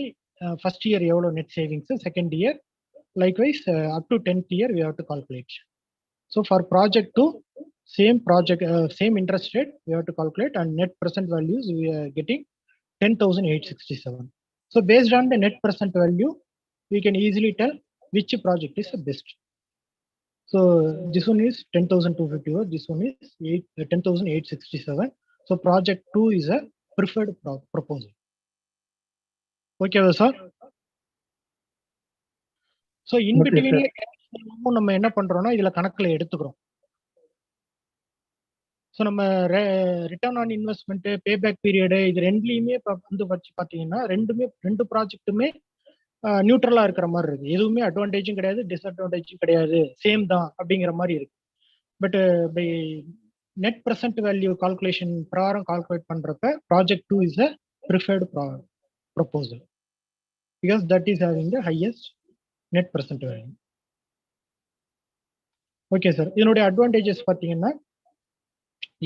ஃபர்ஸ்ட் இயர் எவ்வளோ net savings, second year likewise up to 10th year we have to calculate. So for project 2, same interest rate we have to calculate, and net present values we are getting 10,867. So based on the net present value, we can easily tell which project is the best. So this one is 10,254, this one is 10,867. So project 2 is a preferred proposal. Okay sir. So இன்பிட்வீன்ல நம்ம என்ன பண்றோம்னா இதுல கணக்குல எடுத்துக்கிறோம். ஸோ நம்ம return on investment, payback period, இது ரெண்டுலையுமே வந்து வச்சு பார்த்தீங்கன்னா ரெண்டு ப்ராஜெக்ட்டுமே நியூட்ரலா இருக்கிற மாதிரி இருக்கு. எதுவுமே அட்வான்டேஜும் கிடையாது, டிஸ்அட்வான்டேஜும் கிடையாது, சேம் தான் அப்படிங்கிற மாதிரி இருக்கு. But by net present value calculation பிரகாரம் கால்குலேட் பண்றப்ப project 2 is a preferred proposal because that is having the highest net present value. Okay sir, இதனுடைய அட்வான்டேஜஸ் பார்த்தீங்கன்னா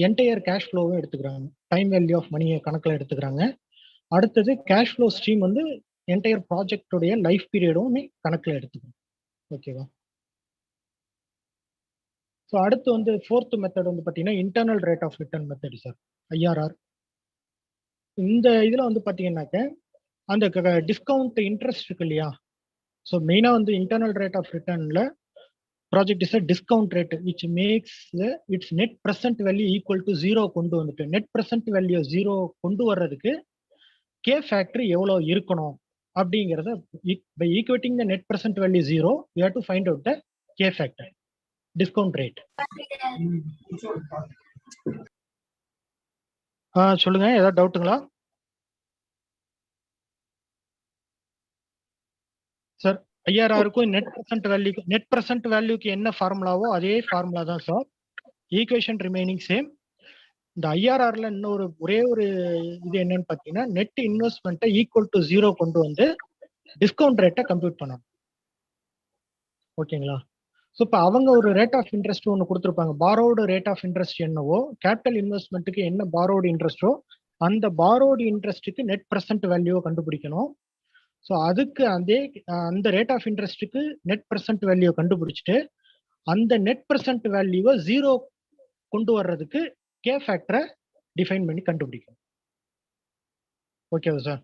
என்டையர் கேஷ் ஃப்ளோவும் எடுத்துக்கிறாங்க, டைம் வேல்யூ ஆஃப் மணியை கணக்கில் எடுத்துக்கிறாங்க. அடுத்தது கேஷ் ஃப்ளோ ஸ்ட்ரீம் வந்து என்டையர் ப்ராஜெக்டுடைய லைஃப் பீரியடும் கணக்கில் எடுத்துக்கணும். ஓகேவா? ஸோ அடுத்து வந்து ஃபோர்த் மெத்தட் வந்து பார்த்தீங்கன்னா internal rate of return method sir, IRR. இந்த இதில் வந்து பார்த்தீங்கன்னாக்க அந்த டிஸ்கவுண்ட் இன்ட்ரெஸ்ட் இருக்கு இல்லையா? ஸோ மெயினாக வந்து இன்டர்னல் ரேட் ஆஃப் ரிட்டர்னில் project is a discount rate which makes its net present value equal to 0 கொண்டு வந்துட்டு, நெட் ப்ரெசென்ட் வேல்யூ 0 கொண்டு வர்றதுக்கு கே ஃபேக்டர் எவ்வளோ இருக்கணும் அப்படிங்கிறத by equating the net present value 0 you have to find out the K factor discount rate. சொல்லுங்க, ஏதாவது டவுட்டுங்களா சார்? ஐஆர்ஆருக்கும் நெட் ப்ரெசென்ட் வேல்யூக்கு என்ன ஃபார்முலாவோ அதே ஃபார்முலா தான் சார், ஈக்குவேஷன் ரிமைனிங் சேம். இந்த ஐஆர்ஆர்ல இன்னொரு ஒரே ஒரு இது என்னன்னு பார்த்தீங்கன்னா நெட் இன்வெஸ்ட்மெண்ட்டை ஈக்குவல் டு 0 கொண்டு வந்து டிஸ்கவுண்ட் ரேட்டை கம்ப்யூட் பண்ணணும். ஓகேங்களா? ஸோ இப்போ அவங்க ஒரு ரேட் ஆஃப் இன்ட்ரெஸ்ட் ஒன்று கொடுத்துருப்பாங்க. பாரோடு ரேட் ஆஃப் இன்ட்ரெஸ்ட் என்னவோ, கேபிட்டல் இன்வெஸ்ட்மெண்ட்டுக்கு என்ன பாரோடு இன்ட்ரெஸ்டோ அந்த பாரோடு இன்ட்ரெஸ்ட்டுக்கு நெட் ப்ரெசென்ட் வேல்யூவை கண்டுபிடிக்கணும். ஸோ அதுக்கு அந்த ரேட் ஆஃப் இன்ட்ரெஸ்ட்டுக்கு நெட் ப்ரெசென்ட் வேல்யூவை கண்டுபிடிச்சிட்டு அந்த நெட் ப்ரெசென்ட் வேல்யூவை 0 கொண்டு வர்றதுக்கு கே ஃபேக்டரை டிஃபைன் பண்ணி கண்டுபிடிக்கும். ஓகேவா சார்?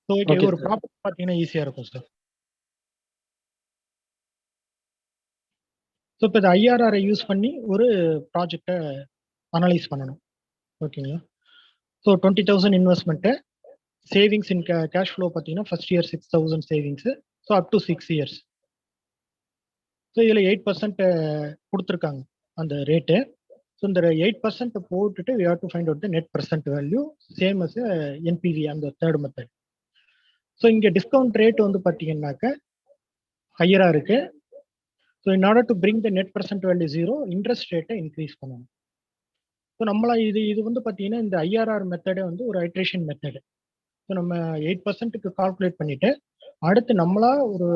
ஸோ ஓகே, ஒரு ப்ராப்ளம் பார்த்தீங்கன்னா ஈஸியாக இருக்கும் சார். ஸோ இப்போ இந்த ஐஆர்ஆரை யூஸ் பண்ணி ஒரு ப்ராஜெக்டை அனலைஸ் பண்ணணும். ஓகேங்களா? So 20,000 investment, savings in cash flow பார்த்தீங்கன்னா first year 6,000 savings, so up to 6 years. So இதில் 8% கொடுத்துருக்காங்க அந்த ரேட்டு. ஸோ இந்த 8% போட்டுட்டு we have to find out the net present value same as NPV அந்த தேர்ட் மெத்தட். ஸோ இங்கே டிஸ்கவுண்ட் ரேட் வந்து பார்த்தீங்கன்னாக்க ஹையராக இருக்கு. So in order to bring the net present value 0, interest ரேட்டை இன்க்ரீஸ் பண்ணணும். ஸோ நம்மளா இது வந்து பார்த்தீங்கன்னா இந்த ஐஆர்ஆர் மெத்தடை வந்து ஒரு ஐட்ரேஷன் மெத்தடு. ஸோ நம்ம 8%க்கு கால்குலேட் பண்ணிட்டு அடுத்து நம்மளா ஒரு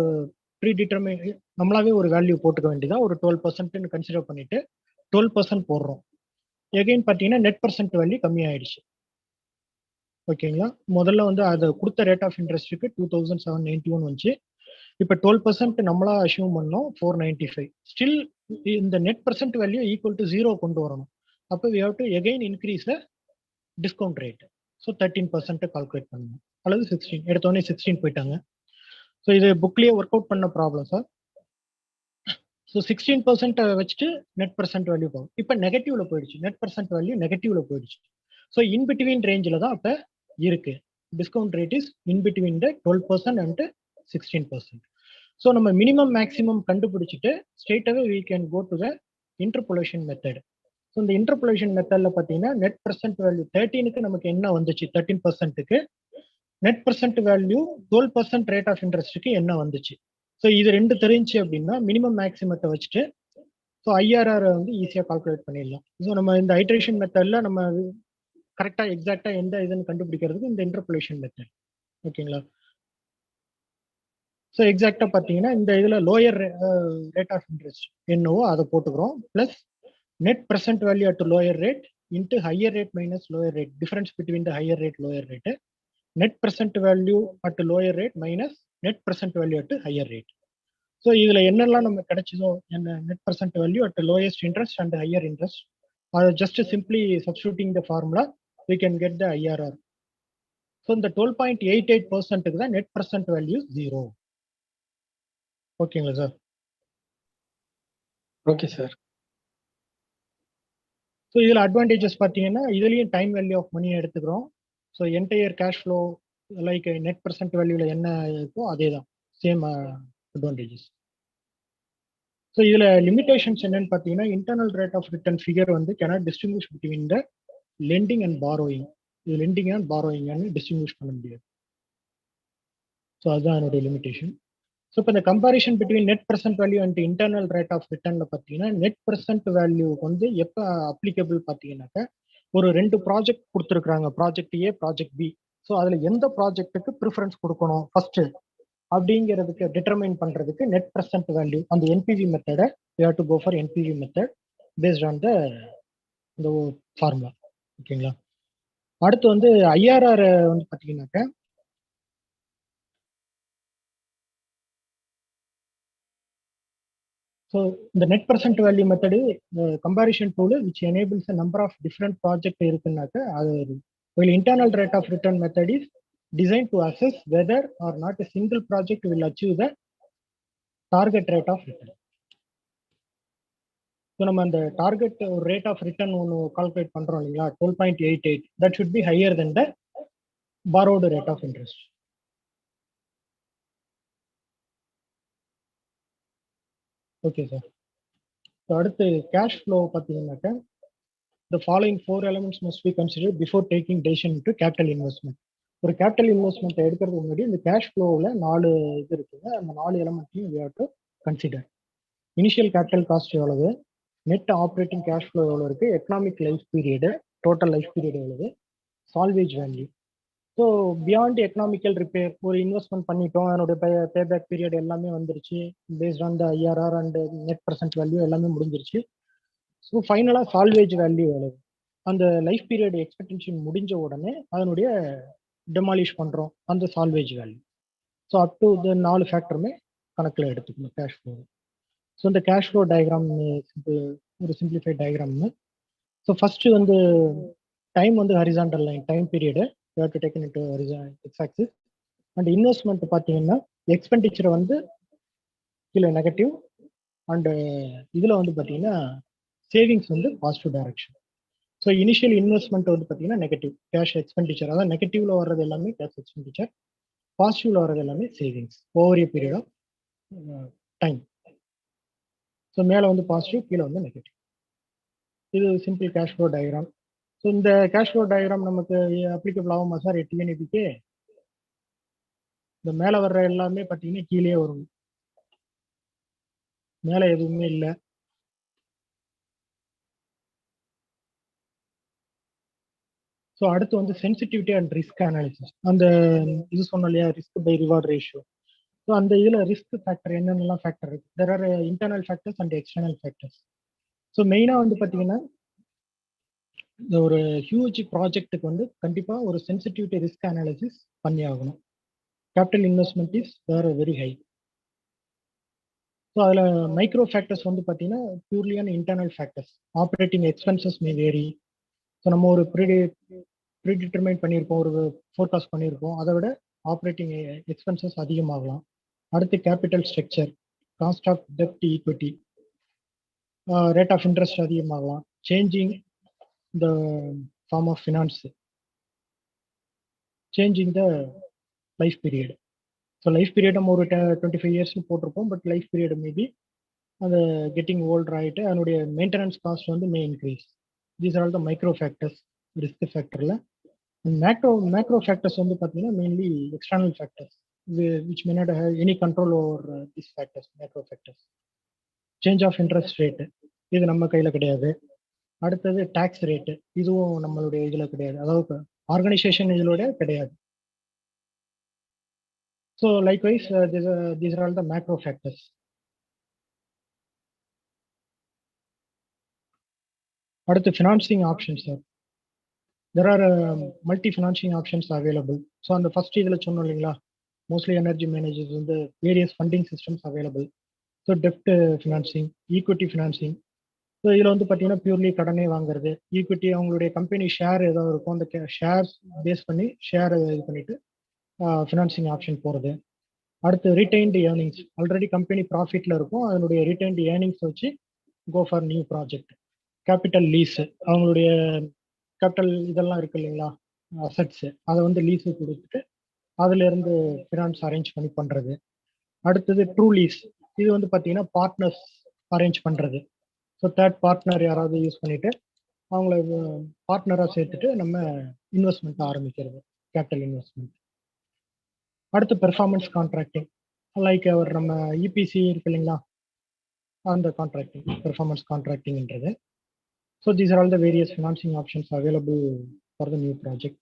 நம்மளாவே ஒரு வேல்யூ போட்டுக்க வேண்டியதா, ஒரு 12% கன்சிடர் பண்ணிட்டு 12% போடுறோம். எகைன் பார்த்தீங்கன்னா நெட் ப்ரெசென்ட் வேல்யூ கம்மியாயிடுச்சு. ஓகேங்களா? முதல்ல வந்து அதை கொடுத்த ரேட் ஆஃப் இன்ட்ரெஸ்ட்டுக்கு 2,791 வந்துச்சு. இப்போ 12% நம்மளா அஷ்யூம் பண்ணோம் 495. ஸ்டில் இந்த net present value equal to 0 கொண்டு வரணும். அப்போ we have to again increase the discount rate. So 13% calculate பண்ணணும், அல்லது 16. எடுத்தோடனே 16 போயிட்டாங்க. ஸோ இது புக்லேயே ஒர்க் அவுட் பண்ண ப்ராப்ளம் சார். ஸோ 16% வச்சுட்டு நெட் ப்ரெசென்ட் வேல்யூ போகும். இப்போ நெகட்டிவ்ல போயிடுச்சு, நெட் ப்ரெசென்ட் வேல்யூ நெகட்டிவ்ல போயிடுச்சு. ஸோ இன் பிட்வீன் ரேஞ்சில் தான் அப்போ இருக்கு. Discount rate is in between the 12% and 16%. So நம்ம மினிமம் மேக்ஸிமம் கண்டுபிடிச்சிட்டு ஸ்ட்ரெயிட்டாகவே we can go to the interpolation method. So இந்த இன்டர்போலேஷன் மெத்தடில் பார்த்தீங்கன்னா நெட் ப்ரெசென்ட் வேல்யூ 13க்கு நமக்கு என்ன வந்துச்சு, 13%க்கு net present value 12% rate of இன்ட்ரெஸ்ட்டுக்கு என்ன வந்துச்சு. ஸோ இது ரெண்டு தெரிஞ்சு அப்படின்னா மினிமம் மேக்ஸிமத்தை வச்சுட்டு ஸோ ஐஆர்ஆர் வந்து ஈஸியாக கால்குலேட் பண்ணிடலாம். ஸோ நம்ம இந்த ஐட்ரேஷன் மெத்தடில் நம்ம கரெக்டா எக்ஸாக்டா எந்த இதுன்னு கண்டுபிடிக்கிறதுக்கு இந்த இன்டர்போலேஷன் மெத்தட். ஓகேங்களா? ஸோ எக்ஸாக்டா பார்த்தீங்கன்னா இந்த இதில் லோயர் ரேட் ஆஃப் இன்ட்ரெஸ்ட் என்னவோ அதை போட்டுக்கிறோம், plus net present value at lower rate into higher rate minus lower rate, difference between the higher rate lower rate, net present value at lower rate minus net present value at higher rate. So இதில் என்னெல்லாம் நம்ம கிடைச்சதோ, என்ன net present value at lowest interest and higher interest, அதை just simply substituting the formula we can get the IRR. So இந்த 12.88% தான் நெட் ப்ரெசென்ட் வேல்யூ 0. ஓகேங்களா சார்? Okay sir. ஸோ இதில் அட்வான்டேஜஸ் பார்த்தீங்கன்னா இதுலேயும் டைம் வேல்யூ ஆஃப் மணி எடுத்துக்கிறோம். So entire cash flow like net present வேல்யூவில் என்ன இருக்கோ அதே தான், சேம் அட்வான்டேஜஸ். ஸோ இதில் லிமிடேஷன்ஸ் என்னன்னு பார்த்தீங்கன்னா internal rate of return figure வந்து cannot distinguish between the lending and borrowing. இது லெண்டிங் அண்ட் பாரோயிங்னு டிஸ்டிங்விஷ் பண்ண முடியாது. ஸோ அதுதான் என்னுடைய லிமிடேஷன். ஸோ இப்போ இந்த comparison between net present value and internal rate of ரிட்டர்ன்ல பார்த்தீங்கன்னா நெட் ப்ரெசென்ட் வேல்யூ வந்து எப்போ அப்ளிகபிள் பார்த்தீங்கன்னாக்கா, ஒரு 2 ப்ராஜெக்ட் கொடுத்துருக்குறாங்க, project A project B. So அதில் எந்த ப்ராஜெக்ட்டுக்கு ப்ரிஃபரன்ஸ் கொடுக்கணும் ஃபர்ஸ்ட் அப்படிங்கிறதுக்கு டிட்டர்மைன் பண்ணுறதுக்கு நெட் ப்ரெசென்ட் வேல்யூ அந்த என்பிவி மெத்தடை you have to go for NPV method based on the இந்த ஃபார்முலா. ஓகேங்களா? அடுத்து வந்து ஐஆர்ஆர் வந்து பார்த்தீங்கன்னாக்கா, ஸோ இந்த net present value method comparison tool which enables a number of different project இருக்குன்னாக்கா அது while internal rate of return method is designed to assess whether or not a single project will achieve the target rate of return. So நம்ம அந்த டார்கெட் ரேட் ஆஃப் ரிட்டர்ன் ஒன்று கால்குலேட் பண்ணுறோம் இல்லைங்களா, 12.88, that should be higher then the borrowed rate of interest. Okay sir. So அடுத்து கேஷ் ஃப்ளோ பார்த்தீங்கன்னாக்கா, the following 4 elements must be considered before taking decision into capital investment. ஒரு கேபிட்டல் இன்வெஸ்ட்மெண்ட் எடுக்கிறதுக்கு முன்னாடி இந்த கேஷ் ஃப்ளோவில் 4 இது இருக்குங்க, அந்த 4 எலமெண்ட்டையும் we have to consider. Initial capital cost எவ்வளவு, நெட் ஆப்ரேட்டிங் கேஷ் ஃப்ளோ எவ்வளோ இருக்கு, economic life period, total life period எவ்வளவு, salvage value. So beyond economical repair ஒரு இன்வெஸ்ட்மெண்ட் பண்ணிட்டோம், அதனுடைய பேபேக் பீரியட் எல்லாமே வந்துருச்சு, based on the IRR and net present value எல்லாமே முடிஞ்சிருச்சு. ஸோ ஃபைனலாக சால்வேஜ் வேல்யூ எவ்வளவு, அந்த லைஃப் பீரியட் எக்ஸ்பெக்டேஷன் முடிஞ்ச உடனே அதனுடைய டெமாலிஷ் பண்ணுறோம் அந்த salvage value. So up to இந்த 4 ஃபேக்டருமே கணக்கில் எடுத்துக்கணும் கேஷ் ஃப்ளோ. ஸோ இந்த கேஷ் ஃப்ளோ டயக்ராம் ஒரு சிம்பிளிஃபைட் டயக்ராம்னு. ஸோ ஃபர்ஸ்ட் வந்து டைம் வந்து horizontal line, time period you have to taken into X axis. And investment பார்த்தீங்கன்னா எக்ஸ்பெண்டிச்சர் வந்து கீழே நெகட்டிவ், அண்டு இதில் வந்து பார்த்தீங்கன்னா சேவிங்ஸ் வந்து positive direction. So initial investment வந்து பார்த்தீங்கன்னா நெகட்டிவ் கேஷ் எக்ஸ்பெண்டிச்சர், அதாவது நெகட்டிவ்ல வர்றது எல்லாமே கேஷ் எக்ஸ்பெண்டிச்சர், பாசிட்டிவ்ல வர்றது எல்லாமே savings over a period of time. So மேலே வந்து பாசிட்டிவ், கீழே வந்து நெகட்டிவ். இது simple cash flow diagram. So இந்த கேஷ் ஃப்ளோ டயக்ராம் நமக்கு அப்ளிகபிள் ஆகுமா சார் டிஎன்இபிக்கு? இந்த மேலே வர்ற எல்லாமே பார்த்தீங்கன்னா கீழே வரும், மேலே எதுவுமே இல்லை. ஸோ அடுத்து வந்து சென்சிட்டிவிட்டி அண்ட் ரிஸ்க் அனாலிசிஸ். அந்த இது சொன்னோம் இல்லையா, risk by reward ratio. So அந்த இதில் ரிஸ்க் ஃபேக்டர் என்னென்னலாம் ஃபேக்டர் இருக்கு, there are internal factors and external factors. So மெயினாக வந்து பார்த்தீங்கன்னா இந்த ஒரு ஹியூஜ் ப்ராஜெக்ட்டுக்கு வந்து கண்டிப்பாக ஒரு சென்சிட்டிவிட்டி ரிஸ்க் அனாலிசிஸ் பண்ணி ஆகணும். Capital investment is where very high. So அதில் மைக்ரோ ஃபேக்டர்ஸ் வந்து பார்த்தீங்கன்னா பியூர்லியான internal factors. Operating expenses may vary. So நம்ம ஒரு ப்ரீடிட்டர்மைன் பண்ணியிருப்போம், ஒரு ஃபோர்காஸ்ட் பண்ணியிருப்போம், அதை விட ஆப்ரேட்டிங் எக்ஸ்பென்சஸ் அதிகமாகலாம். அடுத்து கேபிட்டல் ஸ்ட்ரக்சர், காஸ்ட் ஆஃப் டெப்ட் ஈக்விட்டி, ரேட் ஆஃப் இன்ட்ரெஸ்ட் அதிகமாகலாம். Changing the form of finance, changing the life period. So life period நம்ம ஒரு 25 இயர்ஸ்னு போட்டிருப்போம், பட் லைஃப் பீரியட் மேபி அது கெட்டிங் ஓல்டர் ஆகிட்டு அதனுடைய மெயின்டெனன்ஸ் காஸ்ட் வந்து may increase. These are all the micro factors risk ஃபேக்டரில். மேக்ரோ ஃபேக்டர்ஸ் வந்து பார்த்தீங்கன்னா mainly external factors which may not have any control over these factors, macro factors. Change of interest rate இது நம்ம கையில் கிடையாது. அடுத்தது டேக்ஸ் ரேட்டு, இதுவும் நம்மளுடைய இதுல கிடையாது, அதாவது ஆர்கனைசேஷன் இதோட கிடையாது. So likewise these are all the macro factors. அடுத்து financing options sir. There are multi financing options available. So அந்த ஃபர்ஸ்ட் இதில் சொன்னோம் இல்லைங்களா, மோஸ்ட்லி எனர்ஜி மேனேஜர்ஸ் வந்து various funding systems available. So டெப்ட் ஃபினான்சிங், ஈக்விட்டி ஃபினான்சிங். ஸோ இதில் வந்து பார்த்தீங்கன்னா பியூர்லி கடனே வாங்குறது, ஈக்விட்டி அவங்களுடைய கம்பெனி ஷேர் ஏதாவது இருக்கும், அந்த ஷேர்ஸ் பேஸ் பண்ணி ஷேர் இது பண்ணிட்டு ஃபினான்சிங் ஆப்ஷன் போகிறது. அடுத்து ரிட்டைன்டு ஏர்னிங்ஸ், ஆல்ரெடி கம்பெனி ப்ராஃபிட்ல இருக்கும், அதனுடைய ரிட்டைன்டு ஏர்னிங்ஸ் வச்சு go for new project. Capital lease, அவங்களுடைய கேபிட்டல் இதெல்லாம் இருக்கு இல்லைங்களா, அசட்ஸ், அதை வந்து லீஸு கொடுத்துட்டு அதுல இருந்து ஃபினான்ஸ் அரேஞ்ச் பண்ணி பண்றது. அடுத்தது ட்ரூ லீஸ், இது வந்து பார்த்தீங்கன்னா பார்ட்னர்ஸ் அரேஞ்ச் பண்றது. ஸோ தேர்ட் பார்ட்னர் யாராவது யூஸ் பண்ணிட்டு அவங்கள பார்ட்னராக சேர்த்துட்டு நம்ம இன்வெஸ்ட்மெண்ட் ஆரம்பிக்கிறது, கேபிட்டல் இன்வெஸ்ட்மெண்ட். அடுத்து பெர்ஃபார்மன்ஸ் கான்ட்ராக்டிங், லைக் அவர் நம்ம இபிசி இருக்கு இல்லைங்களா, அந்த கான்ட்ராக்டிங் பெர்ஃபார்மன்ஸ் கான்ட்ராக்டிங்ன்றது. So these are all the various financing options available for the new project.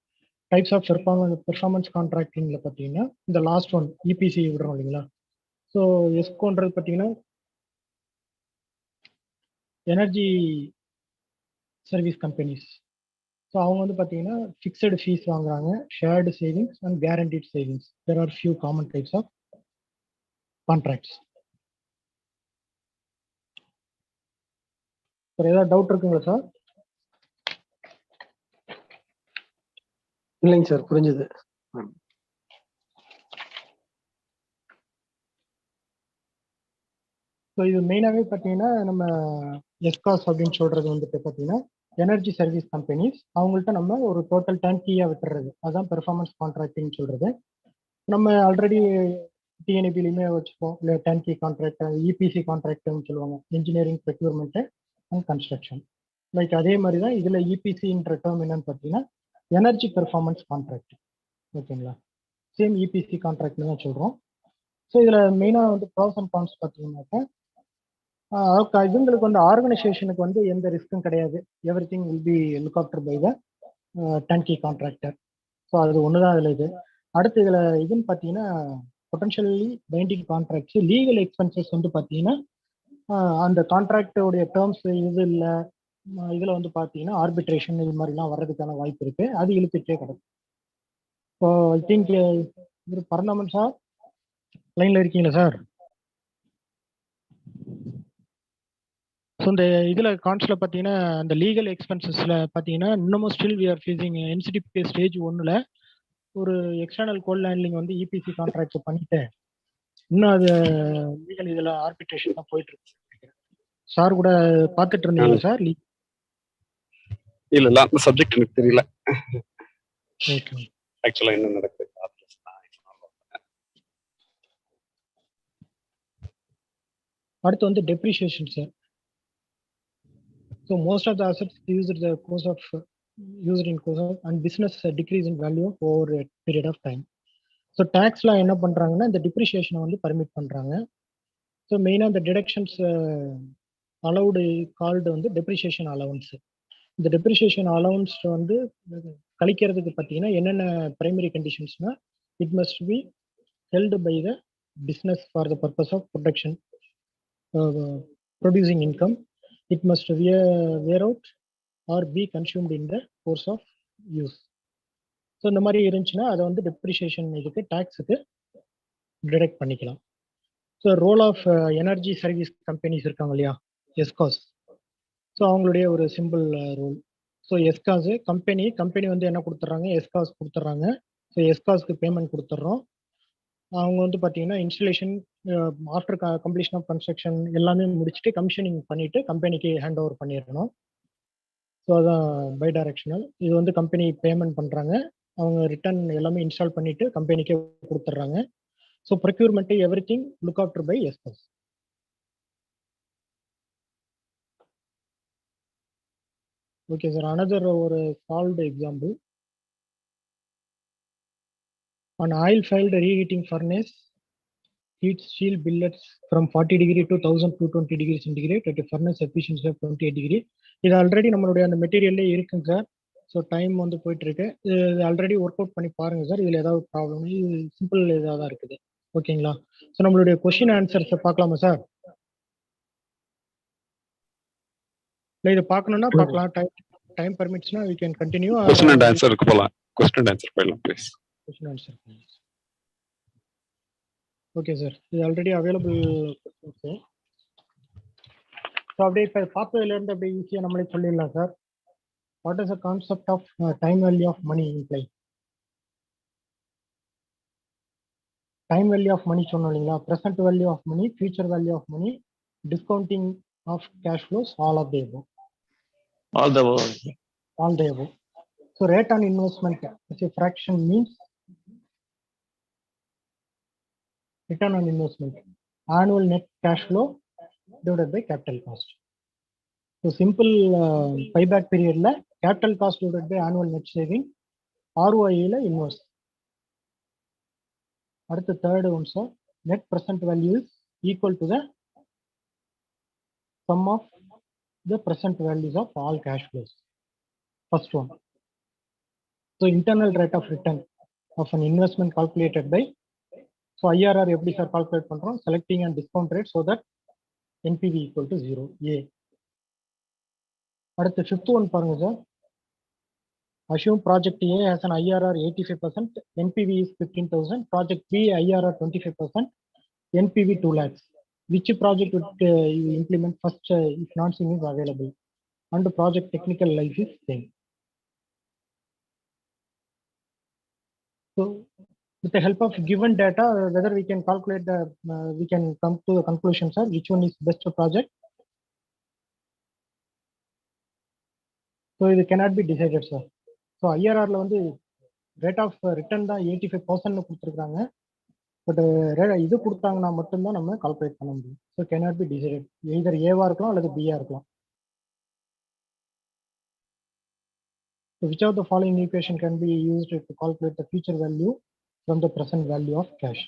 Types of performance கான்ட்ராக்டிங்கில் பார்த்தீங்கன்னா இந்த லாஸ்ட் ஒன் இபிசி விடுறோம் இல்லைங்களா. ஸோ எஸ்கோன்றது பார்த்தீங்கன்னா எனர்ஜி சர்வீஸ் கம்பெனிஸ். ஸோ அவங்க வந்து பார்த்தீங்கன்னா ஃபிக்ஸடு ஃபீஸ் வாங்குறாங்க, shared savings and guaranteed savings. There are few common types of contracts. Sir ஏதாவது டவுட் இருக்குங்களா சார்? இல்லைங்க சார், புரிஞ்சுது. ஸோ இது மெயினாகவே பார்த்தீங்கன்னா நம்ம எஸ்காஸ் அப்படின்னு சொல்றது வந்துட்டு பார்த்தீங்கன்னா எனர்ஜி சர்வீஸ் கம்பெனிஸ், அவங்கள்ட்ட நம்ம ஒரு டோட்டல் டேங்கியாக விட்டுறது, அதுதான் பெர்ஃபார்மன்ஸ் கான்ட்ராக்டிங் சொல்றது. நம்ம ஆல்ரெடி டிஎன்இபிலையுமே வச்சுப்போம், இல்லை டேங்கி கான்ட்ராக்ட், இபிசி கான்ட்ராக்ட்னு சொல்லுவாங்க, engineering procurement and construction. Like அதே மாதிரி தான் இதில் இபிசின்ற டேர்ம் என்னன்னு பார்த்தீங்கன்னா எனர்ஜி பெர்ஃபார்மன்ஸ் கான்ட்ராக்ட். ஓகேங்களா, சேம் இபிசி கான்ட்ராக்ட்னு தான் சொல்கிறோம். ஸோ இதில் மெயினாக வந்து ப்ரோஸ் அண்ட் கான்ஸ் பார்த்தீங்கன்னாக்கா, இவங்களுக்கு வந்து ஆர்கனைசேஷனுக்கு வந்து எந்த ரிஸ்க்கும் கிடையாது, everything will be look after by the turnkey contractor. So அது ஒன்று தான் இதில் இது. அடுத்து இதில் இதுன்னு பார்த்தீங்கன்னா potentially binding contracts, legal expenses வந்து பார்த்தீங்கன்னா அந்த கான்ட்ராக்டோடைய டேர்ம்ஸ் இது இல்லை, இதில் வந்து பார்த்தீங்கன்னா ஆர்பிட்ரேஷன் இது மாதிரிலாம் வர்றதுக்கான வாய்ப்பு இருக்கு, அது இழுத்துட்டே கிடக்கும். ஸோ ஐ திங்க் இது பரந்தாமன் சார் லைனில் இருக்கீங்களா சார்? ஸோ இந்த இதில் கான்ஸில் பார்த்தீங்கன்னா அந்த லீகல் எக்ஸ்பென்சஸில் பார்த்தீங்கன்னா இன்னமும் still we are facing NCDP stage 1ல் ஒரு எக்ஸ்டர்னல் கோல் ஹேண்ட்லிங் வந்து இபிசி கான்ட்ராக்ட் பண்ணிட்டு இன்னும் அது லீகல் இதில் ஆர்பிட்ரேஷன் தான் போயிட்டு இருக்கு. சார் கூட பார்த்துட்டு இருந்தீங்களா சார்? இல்ல அந்த சப்ஜெக்ட் எனக்கு தெரியல ஓகே. ஆக்சுவலா என்ன நடக்குது. அடுத்து வந்து depreciation sir. So most of the assets used the course of used in course of and business decrease in value over a period of time. So டேக்ஸ்லாம் என்ன பண்ணுறாங்கன்னா இந்த டிப்ரிஷியேஷனை வந்து பர்மிட் பண்ணுறாங்க. ஸோ மெயினாக இந்த டிடக்ஷன்ஸ் அலவுடு கால்டு வந்து டெப்ரிஷியேஷன் அலவன்ஸ். இந்த டெப்ரிஷியேஷன் அலவன்ஸ் வந்து கழிக்கிறதுக்கு பார்த்தீங்கன்னா என்னென்ன பிரைமரி கண்டிஷன்ஸ்னா, it must be held by the business for the purpose of production producing income, it must wear out or be consumed in the course of use. So இந்த மாதிரி இருந்துச்சுன்னா அதை வந்து டெப்ரிஷியேஷன் இதுக்கு டேக்ஸுக்கு டிடெக்ட் பண்ணிக்கலாம். So role of energy service companies இருக்காங்க இல்லையா, எஸ்காஸ். ஸோ அவங்களுடைய ஒரு சிம்பிள் ரோல். ஸோ எஸ்காஸ் கம்பெனி வந்து என்ன கொடுத்துட்றாங்க, எஸ்காஸ் கொடுத்துட்றாங்க. ஸோ எஸ்காஸ்க்கு பேமெண்ட் கொடுத்துட்றோம். அவங்க வந்து பார்த்தீங்கன்னா installation after completion of construction எல்லாமே முடிச்சுட்டு கமிஷனிங் பண்ணிட்டு கம்பெனிக்கு ஹேண்ட் ஓவர் பண்ணிடணும். ஸோ அதான் பை டைரக்ஷனல். இது வந்து கம்பெனி பேமெண்ட் பண்ணுறாங்க, அவங்க ரிட்டர்ன் எல்லாமே இன்ஸ்டால் பண்ணிட்டு கம்பெனிக்கே கொடுத்துட்றாங்க. So procurement everything look after by ESCOs. Okay sir, another ஒரு solved example. an oil field reheating furnace heats steel billets from 40 degree to 1220 degree centigrade at a furnace efficiency of 28 degree. இது ஆல்ரெடி நம்மளுடைய அந்த மெட்டீரியல்லே இருக்குங்க சார். ஸோ டைம் வந்து போயிட்டு இருக்கு. இது ஆல்ரெடி ஒர்க் அவுட் பண்ணி பாருங்க சார். இதில் ஏதாவது ப்ராப்ளம், இது சிம்பிள் இதாக தான் இருக்குது. ஓகேங்களா? ஸோ நம்மளுடைய கொஸ்டின் ஆன்சர்ஸை பார்க்கலாமா சார்? இல்லை இதை பார்க்கணும்னா பார்க்கலாம். டைம் பர்மிட்ஸ்னா we can continue. Question and ஆன்சருக்கு போகலாம். கொஸ்டின் அண்ட் ஆன்சர் போயிடலாம் please. Question answer. Okay sir, இது ஆல்ரெடி அவைலபிள். ஓகே, ஸோ அப்படியே இப்போ பார்த்ததுலேருந்து அப்படியே ஈஸியாக நம்மளே சொல்லிடலாம் sir. What is the concept of time value of money imply? Time value of money சொன்னோம் இல்லைங்களா? Present value of money, future value of money, discounting of cash flows, all of the above. All the above. So rate on investment as a fraction means return on investment, annual net cash flow divided by capital cost. So simple payback period la capital cost divided by annual net saving, ROI la inverse. At the third one sir, net present value is equal to the sum of the present values of all cash flows. First one. So internal rate of return of an investment calculated by, so IRR எப்படி சார் கால்குலேட் பண்றோம்? Selecting and discount rate so that NPV equal to 0. A. அடுத்து ஃபிஃப்த் ஒன் பாருங்க sir. Assume project A has an IRR 85%, NPV is 15,000. Project B IRR 25%, NPV 2 lakhs. Which project would you implement first if financing is available? And the project technical life is same. So with the help of given data, whether we can calculate the, we can come to the conclusion, sir, which one is best project. So it cannot be decided, sir. So IRR la வந்து rate of return தான் 85% கொடுத்துருக்காங்க. பட் இது கொடுத்தாங்கன்னா மட்டும்தான் நம்ம கால்குலேட் பண்ண முடியும். So cannot be decided. either ஏவா இருக்கலாம் அல்லது பியா இருக்கலாம். So which of the following equation can be used to calculate the future value from the present value of cash?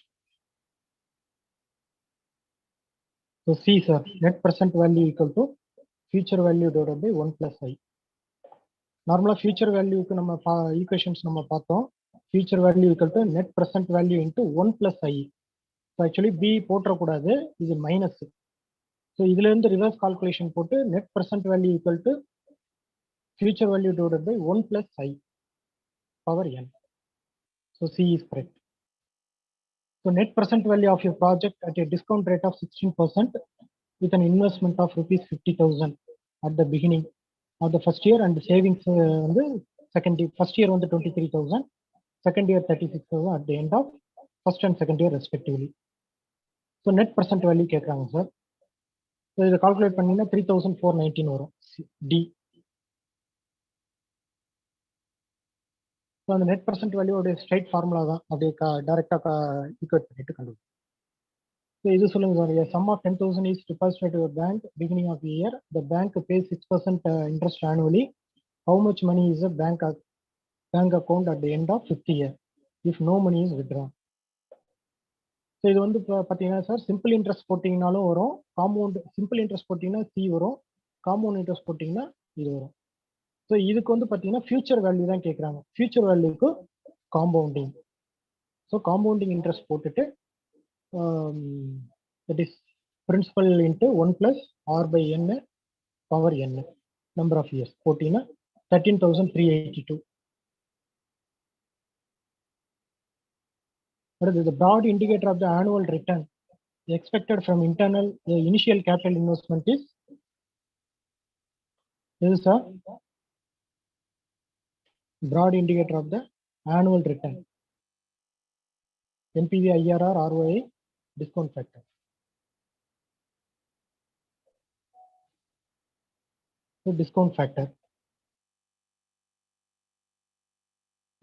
So C sir, net present value equal to future value divided by 1 plus I. Normally future value க்கு நம்ம equations நம்ம பார்த்தோம். Future value equal to net present value into 1 plus I. So actually B போட்டக்கூடாது, இது மைனஸ். ஸோ இதுல இருந்து ரிவர்ஸ் கால்குலேஷன் போட்டு net present value equal to future value divided by 1 plus I power n. So C is correct. So net present value of your project at a discount rate of 16% with an investment of rupees 50,000 at the beginning of the first year and savings வந்து second year, first year வந்து 23,000, second year 36,000 at the end of first and second year respectively. So net present value கேட்குறாங்க சார். ஸோ இதை கால்குலேட் பண்ணீங்கன்னா 3,419 வரும். D. ஸோ அந்த நெட் பர்சன்ட் வேல்யூடைய ஸ்ட்ரைட் ஃபார்முலா தான், அப்படியே டைரக்டாக ஈக்குவேட் பண்ணிட்டு கண்டுபிடிக்கும். ஸோ இது சொல்லுங்க sir. Sum of 10,000 is deposited your bank beginning of year. The bank pay 6% interest annually. How much money is a bank account at the end of 5th year if no money is withdrawn? So இது வந்து இப்போ பார்த்தீங்கன்னா சார், சிம்பிள் இன்ட்ரெஸ்ட் போட்டிங்கனாலும் வரும், காம்பவுண்ட் சிம்பிள் இன்ட்ரெஸ்ட் போட்டிங்கன்னா சி வரும், காம்பவுண்ட் இன்ட்ரெஸ்ட் போட்டிங்கன்னா இது வரும். ஸோ இதுக்கு வந்து பார்த்தீங்கன்னா ஃபியூச்சர் வேல்யூ தான் கேட்குறாங்க. ஃபியூச்சர் வேல்யூக்கு காம்பவுண்டிங். ஸோ காம்பவுண்டிங் இன்ட்ரெஸ்ட் போட்டுட்டு that is principal into 1 + R/n power n number of years போட்டிங்கன்னா 13,382. The broad indicator of the annual return expected from internal initial capital investment is this sir. Broad indicator of the annual return, NPV, IRR, ROI, discount factor. So discount factor.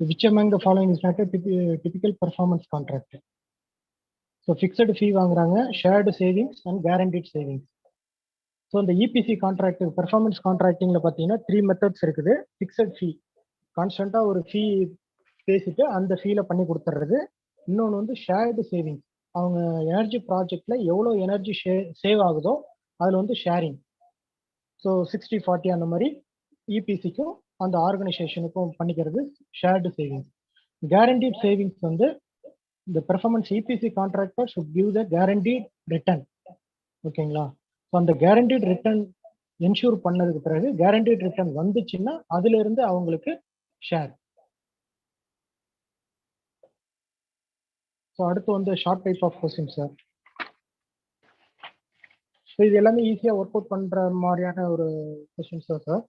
So which among the following is not a typical performance contract? So fixed fee வாங்குறாங்க, shared savings and guaranteed savings. So இந்த இபிசி கான்ட்ராக்ட் பெர்ஃபார்மன்ஸ் கான்ட்ராக்டிங்ல பார்த்தீங்கன்னா 3 மெத்தட்ஸ் இருக்குது. ஃபிக்ஸட் ஃபீ, கான்ஸ்டன்ட்டாக ஒரு ஃபீ பேசிட்டு அந்த ஃபீல பண்ணி கொடுத்துட்றது. இன்னொன்று வந்து ஷேர்டு சேவிங்ஸ், அவங்க எனர்ஜி ப்ராஜெக்ட்ல எவ்வளோ எனர்ஜி சேவ் ஆகுதோ அதில் வந்து ஷேரிங். ஸோ 60-40 அந்த மாதிரி இபிசிக்கும் அந்த ஆர்கனைசேஷனுக்கும் பண்ணிக்கிறது ஷேர்டு சேவிங்ஸ். கேரண்டீட் சேவிங்ஸ் வந்து இந்த performance EPC contractor should give the guaranteed return. ஓகேங்களா? ஸோ அந்த கேரண்டீட் ரிட்டர்ன் என்ஷூர் பண்ணதுக்கு பிறகு கேரண்டீட் ரிட்டர்ன் வந்துச்சுன்னா அதுல இருந்து அவங்களுக்கு ஷேர். ஸோ அடுத்து வந்து short type of question sir. So இது எல்லாமே ஈஸியாக ஒர்க் அவுட் பண்ணுற மாதிரியான ஒரு கொஸ்டின்ஸ் தான் சார்.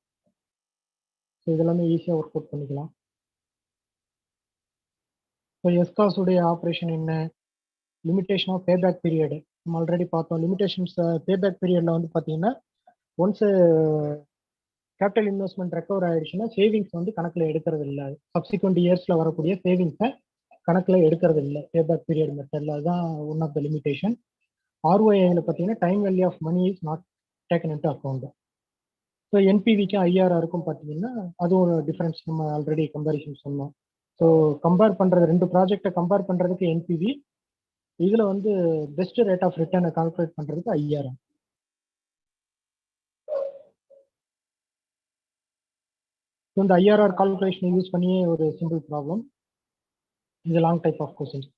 ஸோ இது எல்லாமே ஈஸியாக ஒர்க் அவுட் பண்ணிக்கலாம். ஸோ எஸ்காஸ் உடைய ஆப்ரேஷன் என்ன, லிமிடேஷன் ஆஃப் பேபேக் பீரியடு நம்ம ஆல்ரெடி பார்த்தோம். லிமிடேஷன்ஸ் பேபேக் பீரியட்ல வந்து பார்த்தீங்கன்னா ஒன்ஸ் கேபிட்டல் இன்வெஸ்ட்மெண்ட் ரெக்கவர் ஆயிடுச்சுன்னா சேவிங்ஸ் வந்து கணக்கில் எடுக்கிறது இல்லை. சப்சிக்வெண்ட் இயர்ஸில் வரக்கூடிய சேவிங்ஸை கணக்கில் எடுக்கிறது இல்லை பேபேக் பீரியட் மெத்தடில். அதுதான் ஒன் ஆஃப் த லிமிடேஷன். ஆர்ஓஐயில் பார்த்தீங்கன்னா time value of money is not taken into account. So என்பிவிக்கும் ஐஆர்ஆருக்கும் பார்த்தீங்கன்னா அது ஒரு டிஃப்ரென்ஸ் நம்ம ஆல்ரெடி கம்பேரிசன் சொன்னோம். ஸோ கம்பேர் பண்ணுறது ரெண்டு ப்ராஜெக்டை கம்பேர் பண்ணுறதுக்கு என்பிவி, இதில் வந்து பெஸ்ட் ரேட் ஆஃப் ரிட்டர்னை கால்குலேட் பண்ணுறதுக்கு ஐஆர்ஆர். ஸோ இந்த ஐஆர்ஆர் கால்குலேஷனை யூஸ் பண்ணியே ஒரு சிம்பிள் ப்ராப்ளம். இது லாங் டைப் ஆஃப் கொஸ்டின்ஸ்.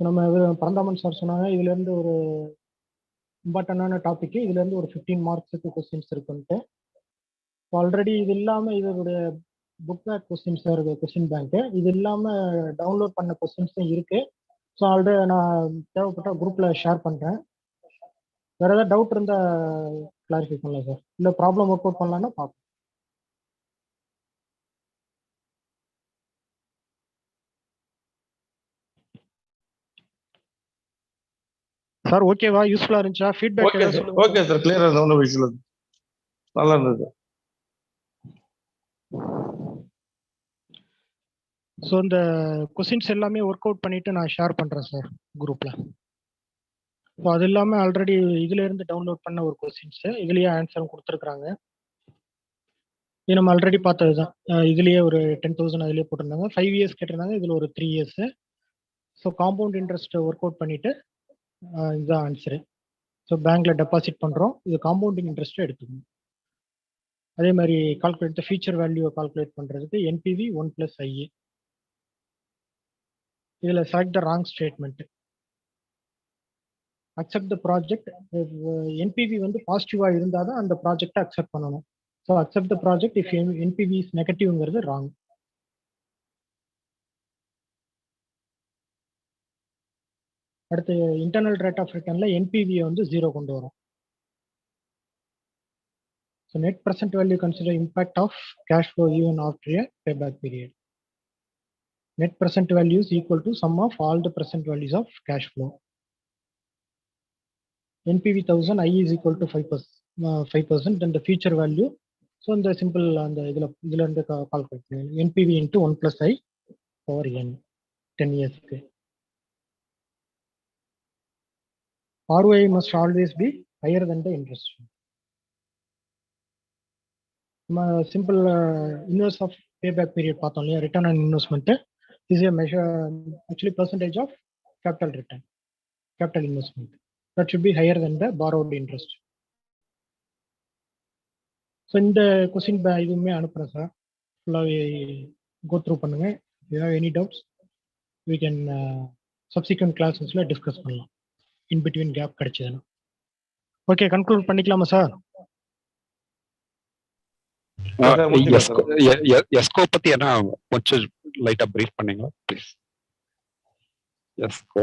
நம்ம பரந்தாமன் சார் சொன்னாங்க இதுலேருந்து ஒரு இம்பார்ட்டண்டான டாபிக், இதுலேருந்து ஒரு 15 மார்க்ஸுக்கு கொஸ்டின்ஸ் இருக்குன்ட்டு. ஆல்ரெடி இது இல்லாமல் இதோடைய புக் பேக் கொஸ்டின்ஸ் இருக்குது, கொஸ்டின் பேங்க்கு. இது இல்லாமல் டவுன்லோட் பண்ண கொஸ்டின்ஸும் இருக்குது. ஸோ ஆல்ரெடி நான் தேவைப்பட்ட குரூப்பில் ஷேர் பண்ணுறேன். வேறு ஏதாவது டவுட் இருந்தால் கிளாரிஃபை பண்ணலாம் சார், இல்லை ப்ராப்ளம் ஒர்க் அவுட் பண்ணலான்னா பார்ப்போம். சார் ஓகேவா? யூஸ்ஃபுல்லா இருந்துச்சா? Feedback okay sir, okay sir, கிளியரா இருந்தது, ஒன்றும் விஷயம் இல்லை, நல்லா இருந்தது. ஸோ இந்த கொஸ்டின்ஸ் எல்லாமே ஒர்க் அவுட் பண்ணிட்டு நான் ஷேர் பண்றேன் சார் குரூப்ல. ஸோ அது இல்லாமல் ஆல்ரெடி இதுல இருந்து டவுன்லோட் பண்ண ஒரு கொஸ்டின்ஸ் இதுலயே ஆன்சரும் கொடுத்துருக்காங்க. இது நம்ம ஆல்ரெடி பார்த்தது தான். இதுலயே ஒரு 10,000 அதுலயே போட்டிருந்தாங்க. 5 இயர்ஸ் கேட்டிருந்தாங்க, இதுல ஒரு 3 years. So compound interest work out பண்ணிட்டு இதுதான் ஆன்சரு. ஸோ பேங்க்ல டெபாசிட் பண்றோம், இது காம்பவுண்டிங் இன்ட்ரெஸ்ட் எடுத்துக்கணும். அதே மாதிரி கால்குலேட் ஃபியூச்சர் வேல்யூவை கால்குலேட் பண்றதுக்கு என்பிவி 1+IE. இதுல select the wrong statement. Accept the project. NPV வந்து பாசிட்டிவா இருந்தால் தான் அந்த ப்ராஜெக்டை அக்செப்ட் பண்ணணும். So accept the project if NPV is நெகட்டிவ்ங்கிறது ராங். அடுத்து இன்டர்னல் ரேட் ஆஃப் ரிட்டர்ன்ல என்பிவியை வந்து 0 கொண்டு வரும். So net present value consider impact of cash flow even after a payback period. Net present value is equal to sum of all the present values of cash flow. NPV 1000, I is equal to 5%, then the future value. So in the simple and the calculate NPV into 1+I over N 10 years. ROI must always be higher than the interest. Simple inverse of payback period path only return on investment is a measure, actually percentage of capital return, capital investment. That should be higher than the borrowed interest. So in the question இதுவுமே அனுப்புறேன் சார், ஃபுல்லாகவே கோ த்ரூ பண்ணுங்க. If you have any doubts, we can subsequent classes discuss பண்ணலாம், இன் பிட்வீன் கேப் கிடைச்சதுன்னா. ஓகே, கன்க்ளூட் பண்ணிக்கலாமா சார்? எஸ்கோ பத்தி என்ன கொஞ்சம் லைட்டா பிரீஃப் பண்ணீங்களா ப்ளீஸ்? எஸ்கோ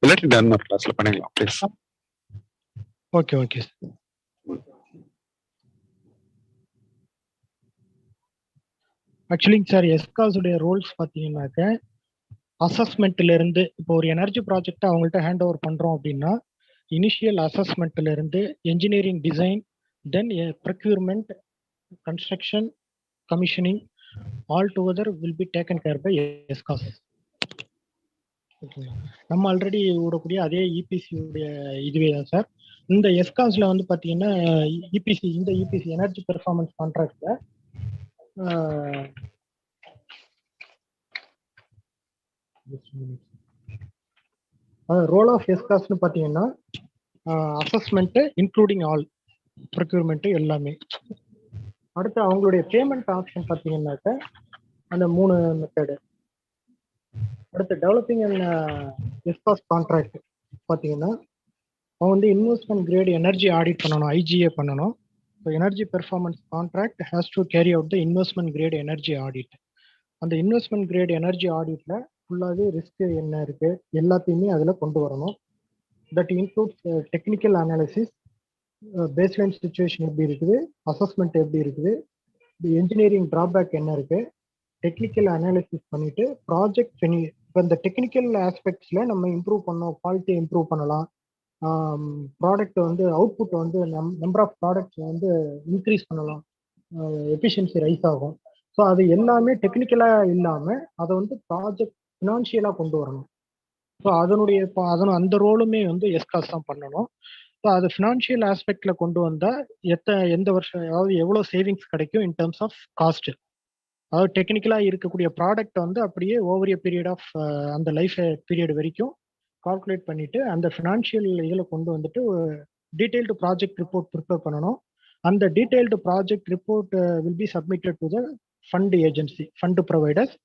இல்லாட்டி இன்னொரு கிளாஸ்ல பண்ணிக்கலாம் ப்ளீஸ். Okay okay. ஆக்சுவலிங்க சார் எஸ்காஸ் உடைய ரோல்ஸ் பார்த்தீங்கன்னாக்க அசஸ்மெண்ட்ல இருந்து, இப்போ ஒரு எனர்ஜி ப்ராஜெக்ட் அவங்கள்ட்ட ஹேண்ட் ஓவர் பண்றோம் அப்படின்னா இனிஷியல் அசஸ்மெண்ட்ல இருந்து engineering design, then procurement, construction, commissioning, all together will be taken care by ESCOs. ஓகேங்களா? நம்ம ஆல்ரெடி ஓடக்கூடிய அதே இபிசி உடைய இதுவே தான் சார். இந்த எஸ்காஸ்ல வந்து பார்த்தீங்கன்னா இந்த இபிசி எனர்ஜி பெர்ஃபார்மன்ஸ் கான்ட்ராக்ட்ல ரோல் ஆஃப் எஸ்காஸ்ட்னு பார்த்தீங்கன்னா அசஸ்மெண்ட்டு இன்க்ளூடிங் ஆல் ப்ரொக்யூர்மெண்ட்டு எல்லாமே. அடுத்து அவங்களுடைய பேமெண்ட் ஆப்ஷன் பார்த்தீங்கன்னாக்க அந்த 3 மெத்தடு. அடுத்து டெவலப்பிங் அண்ட் எஸ்காஸ்ட் கான்ட்ராக்ட் பார்த்தீங்கன்னா அவங்க வந்து இன்வெஸ்ட்மெண்ட் கிரேட் எனர்ஜி ஆடிட் பண்ணணும், ஐஜிஏ பண்ணணும். So energy performance contract has to carry out the investment grade energy audit. அந்த இன்வெஸ்ட்மெண்ட் கிரேட் எனர்ஜி ஆடிட்டில் ஃபுல்லாகவே ரிஸ்க் என்ன இருக்குது எல்லாத்தையுமே அதில் கொண்டு வரணும். That includes technical analysis, baseline situation எப்படி இருக்குது, அசஸ்மெண்ட் எப்படி இருக்குது, என்ஜினியரிங் டிராபேக் என்ன இருக்குது, டெக்னிக்கல் அனாலிசிஸ் பண்ணிவிட்டு ப்ராஜெக்ட் இப்போ இந்த டெக்னிக்கல் ஆஸ்பெக்ட்ஸில் நம்ம இம்ப்ரூவ் பண்ணோம், குவாலிட்டியை இம்ப்ரூவ் பண்ணலாம், ப்ராடக்ட் வந்து அவுட்புட் வந்து நம்பர் ஆஃப் ப்ராடக்ட்ஸ் வந்து இன்க்ரீஸ் பண்ணலாம், எஃபிஷியன்சி ரைஸ் ஆகும். ஸோ அது எல்லாமே டெக்னிக்கலாக இல்லாமல் அதை வந்து ப்ராஜெக்ட் ஃபினான்ஷியலாக கொண்டு வரணும். ஸோ அந்த ரோலுமே வந்து எஸ்காஸ் தான் பண்ணணும். ஸோ அது ஃபினான்ஷியல் ஆஸ்பெக்டில் கொண்டு வந்தால் எந்த வருஷம், அதாவது எவ்வளோ சேவிங்ஸ் கிடைக்கும் இன் டர்ம்ஸ் ஆஃப் காஸ்ட். அதாவது டெக்னிக்கலாக இருக்கக்கூடிய ப்ராடக்ட் வந்து அப்படியே ஓவர் எ பீரியட் ஆஃப் அந்த லைஃப் பீரியட் வரைக்கும் கால்குலேட் பண்ணிட்டு அந்த ஃபினான்ஷியல் இதில் கொண்டு வந்துட்டு டீடைல்டு ப்ராஜெக்ட் ரிப்போர்ட் ப்ரிப்பேர் பண்ணணும். அந்த detailed project report will be submitted to the fund agency, fund providers.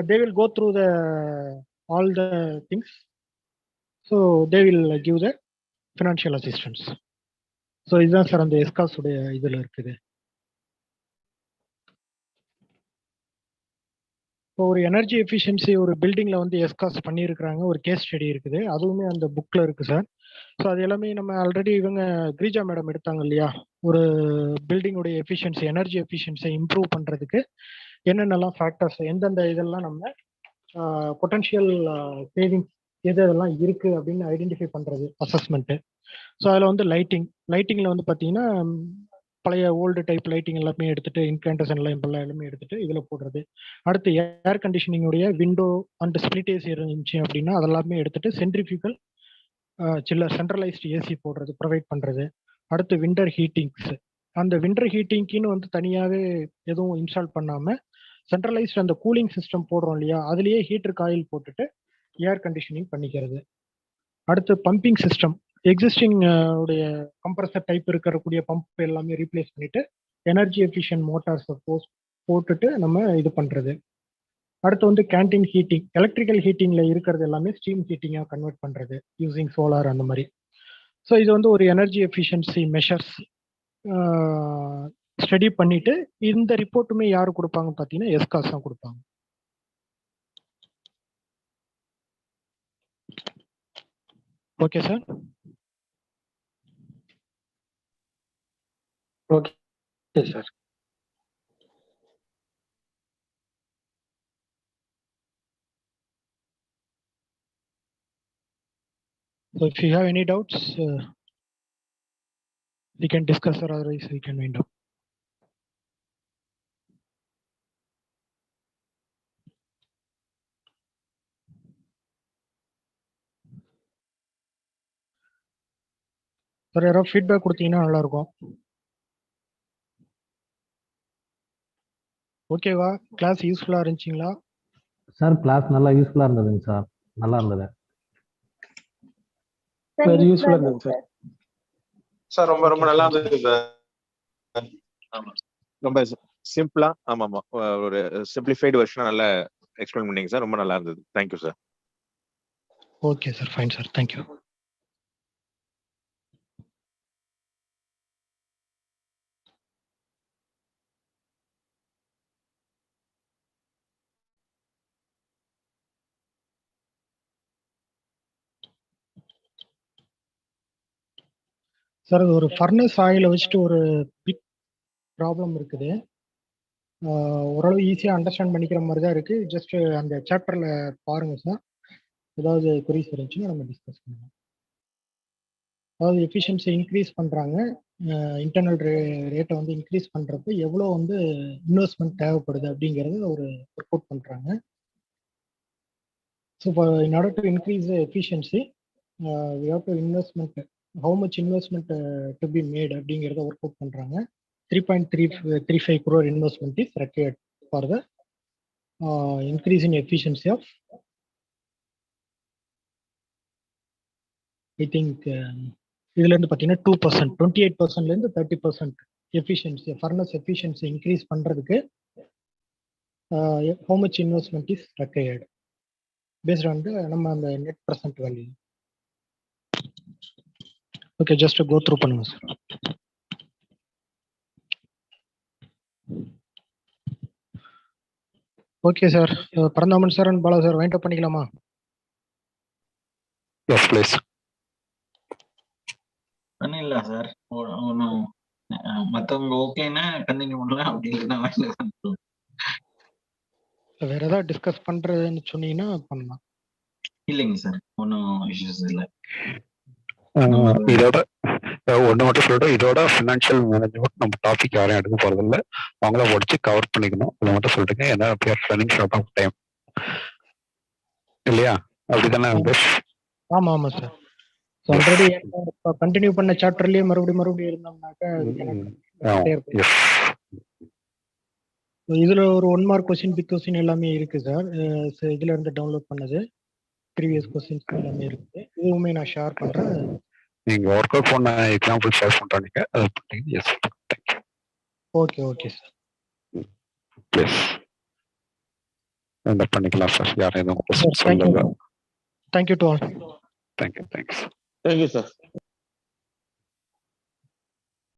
They will go through the all the things. So they will give the financial assistance. So இதுதான் சார் அந்த எஸ்காஸ் உடைய இதில் இருக்குது. இப்போ ஒரு எனர்ஜி எஃபிஷியன்சி ஒரு பில்டிங்கில் வந்து எஸ்காஸ் பண்ணியிருக்கிறாங்க, ஒரு கேஸ் ஸ்டடி இருக்குது, அதுவுமே அந்த புக்கில் இருக்குது சார். ஸோ அது எல்லாமே நம்ம ஆல்ரெடி இவங்க கிரீஜா மேடம் எடுத்தாங்க இல்லையா, ஒரு பில்டிங்குடைய எஃபிஷியன்சி, எனர்ஜி எஃபிஷியன்சியை இம்ப்ரூவ் பண்ணுறதுக்கு என்னென்னலாம் ஃபேக்டர்ஸ், எந்தெந்த இதெல்லாம் நம்ம பொட்டன்ஷியல் சேவிங்ஸ் எதெல்லாம் இருக்குது அப்படின்னு ஐடென்டிஃபை பண்ணுறது அசஸ்மெண்ட்டு. ஸோ அதில் வந்து லைட்டிங்கில் வந்து பார்த்தீங்கன்னா பழைய ஓல்டு டைப் லைட்டிங் எல்லாமே எடுத்துட்டு, இன்கேண்டசன் லைட் எல்லாமே எடுத்துட்டு இதில் போடுறது. அடுத்து ஏர் கண்டிஷனிங்குடைய விண்டோ அண்ட் ஸ்பிளிட் ஏசி இருந்துச்சு அப்படின்னா அதெல்லாமே எடுத்துட்டு சென்ட்ரிஃபியூகல் சில்லர் சென்ட்ரலைஸ்டு ஏசி போடுறது, ப்ரொவைட் பண்ணுறது. அடுத்து விண்டர் ஹீட்டிங்ஸ், அந்த விண்டர் ஹீட்டிங்க்குன்னு வந்து தனியாகவே எதுவும் இன்ஸ்டால் பண்ணாமல் சென்ட்ரலைஸ்டு அந்த கூலிங் சிஸ்டம் போடுறோம் இல்லையா, அதுலேயே ஹீட்டர் காயில் போட்டுட்டு ஏர் கண்டிஷனிங் பண்ணிக்கிறது. அடுத்து பம்பிங் சிஸ்டம், எக்ஸிஸ்டிங் உடைய கம்ப்ரஸர் டைப் இருக்கக்கூடிய பம்ப் எல்லாமே ரீப்ளேஸ் பண்ணிட்டு எனர்ஜி எஃபிஷியன்ட் மோட்டார்ஸை போட்டுட்டு நம்ம இது பண்ணுறது. அடுத்து வந்து கேண்டீன் ஹீட்டிங், எலக்ட்ரிக்கல் ஹீட்டிங்கில் இருக்கிறது எல்லாமே ஸ்டீம் ஹீட்டிங்காக கன்வெர்ட் பண்ணுறது யூஸிங் சோலார் அந்த மாதிரி. ஸோ இது வந்து ஒரு எனர்ஜி எஃபிஷியன்சி மெஷர்ஸ் ஸ்டடி பண்ணிட்டு இந்த ரிப்போர்ட்டுமே யாரு கொடுப்பாங்க பார்த்தீங்கன்னா எஸ்காஸ் தான் கொடுப்பாங்க. Okay sir. Okay sir. So if you have any doubts, we can discuss or otherwise we can wind up. Sir யாராவது ஃபீட்பேக் கொடுத்தீங்கன்னா நல்லா இருக்கும். ஓகேவா? கிளாஸ் யூஸ்ஃபுல்லா இருந்துச்சுங்களா? சார் கிளாஸ் நல்லா யூஸ்ஃபுல்லா இருந்ததுங்க சார், நல்லா இருந்தது. வெரி யூஸ்ஃபுல்லா இருந்தது சார். சார் ரொம்ப ரொம்ப நல்லா இருந்தது சார். ஆமா, ரொம்ப சிம்பிளா, ஆமா ஒரு சிம்பிளிஃபைடு வெர்ஷனா நல்லா எக்ஸ்பிளைன் பண்ணீங்க சார், ரொம்ப நல்லா இருந்தது. Thank you sir. Okay sir, fine sir, thank you. Sir அது ஒரு ஃபர்னஸ் ஆயில வச்சுட்டு ஒரு பிக் ப்ராப்ளம் இருக்குது. ஓரளவு ஈஸியாக அண்டர்ஸ்டாண்ட் பண்ணிக்கிற மாதிரி தான் இருக்குது. ஜஸ்ட் அந்த சாப்டரில் பாருங்கள் சார், ஏதாவது குரீஸ் இருந்துச்சுன்னா நம்ம டிஸ்கஸ் பண்ணலாம். அதாவது எஃபிஷியன்சி இன்க்ரீஸ் பண்ணுறாங்க, இன்டர்னல் ரேட்டை வந்து இன்க்ரீஸ் பண்ணுறப்ப எவ்வளோ வந்து இன்வெஸ்ட்மெண்ட் தேவைப்படுது அப்படிங்கிறது ஒரு ஒர்க் அவுட் பண்ணுறாங்க. ஸோ இப்போ in order to increase efficiency we have to investment, how much investment to be made அப்படிங்கிறத ஒர்க் அவுட் பண்ணுறாங்க. 3.35 crore investment is required for the increase in efficiency of I think இதுல இருந்து பாத்தீங்கன்னா 2%, 28%ல இருந்து 30% எஃபிஷியன்சி, ஃபர்னஸ் எஃபிஷியன்சி இன்க்ரீஸ் பண்றதுக்கு how much investment is required based on the நம்ம அந்த net present value. Okay, just to go through பண்ணுங்க sir. Okay sir, Paranthaman sir and Bala sir wind up பண்ணிக்கலாமா? Yes please. பண்ணிடலாம் சார். ஒன்றும் மற்றவங்க ஓகேன்னா கண்டினியூ பண்ணலாம், அப்படி இல்லைன்னா வேற ஏதாவது டிஸ்கஸ் பண்றதுன்னு சொன்னீங்கன்னா பண்ணலாம். இல்லைங்க சார், ஒன்றும் இஷ்யூஸ் இல்லை. இதோட ஒன்று மட்டும் சொல்லிட்டு, இதோட ஃபினான்ஷியல் மேனேஜ்மெண்ட் நம்ம டாபிக் யாரையும் எடுக்க போறது இல்லை, அவங்கள படிச்சு கவர் பண்ணிக்கணும். அதை மட்டும் சொல்லிட்டுங்க. ஏன்னா ரன்னிங் ஷார்ட் ஆஃப் டைம் இல்லையா? அப்படிதானே? ஆமா ஆமா சார். ஆல்ரெடி கண்டினியூ பண்ண சாப்டர்லயே மறுபடியும் இருந்தோம்னாக்கா இதுல ஒரு 1 மார்க் கொஸ்டின், பிக் கொஸ்டின் எல்லாமே இருக்கு சார். இதுல இருந்து டவுன்லோட் பண்ணது ப்ரீவியஸ் கொஸ்டின்ஸ் எல்லாமே இருக்கு. இதுவுமே நான் ஷேர் பண்றேன். நீங்க ஒர்க் அவுட் பண்ண எக்ஸாம்பிள் ஷேர் பண்றீங்க, அதை பண்ணீங்க. Yes, thank you. Okay okay sir. Please என்ன பண்ணிக்கலாம் சார்? யாரும் எதுவும் தேங்க்யூ சொல்லல. Thank you to all. Thank you, thanks. Thank you sir.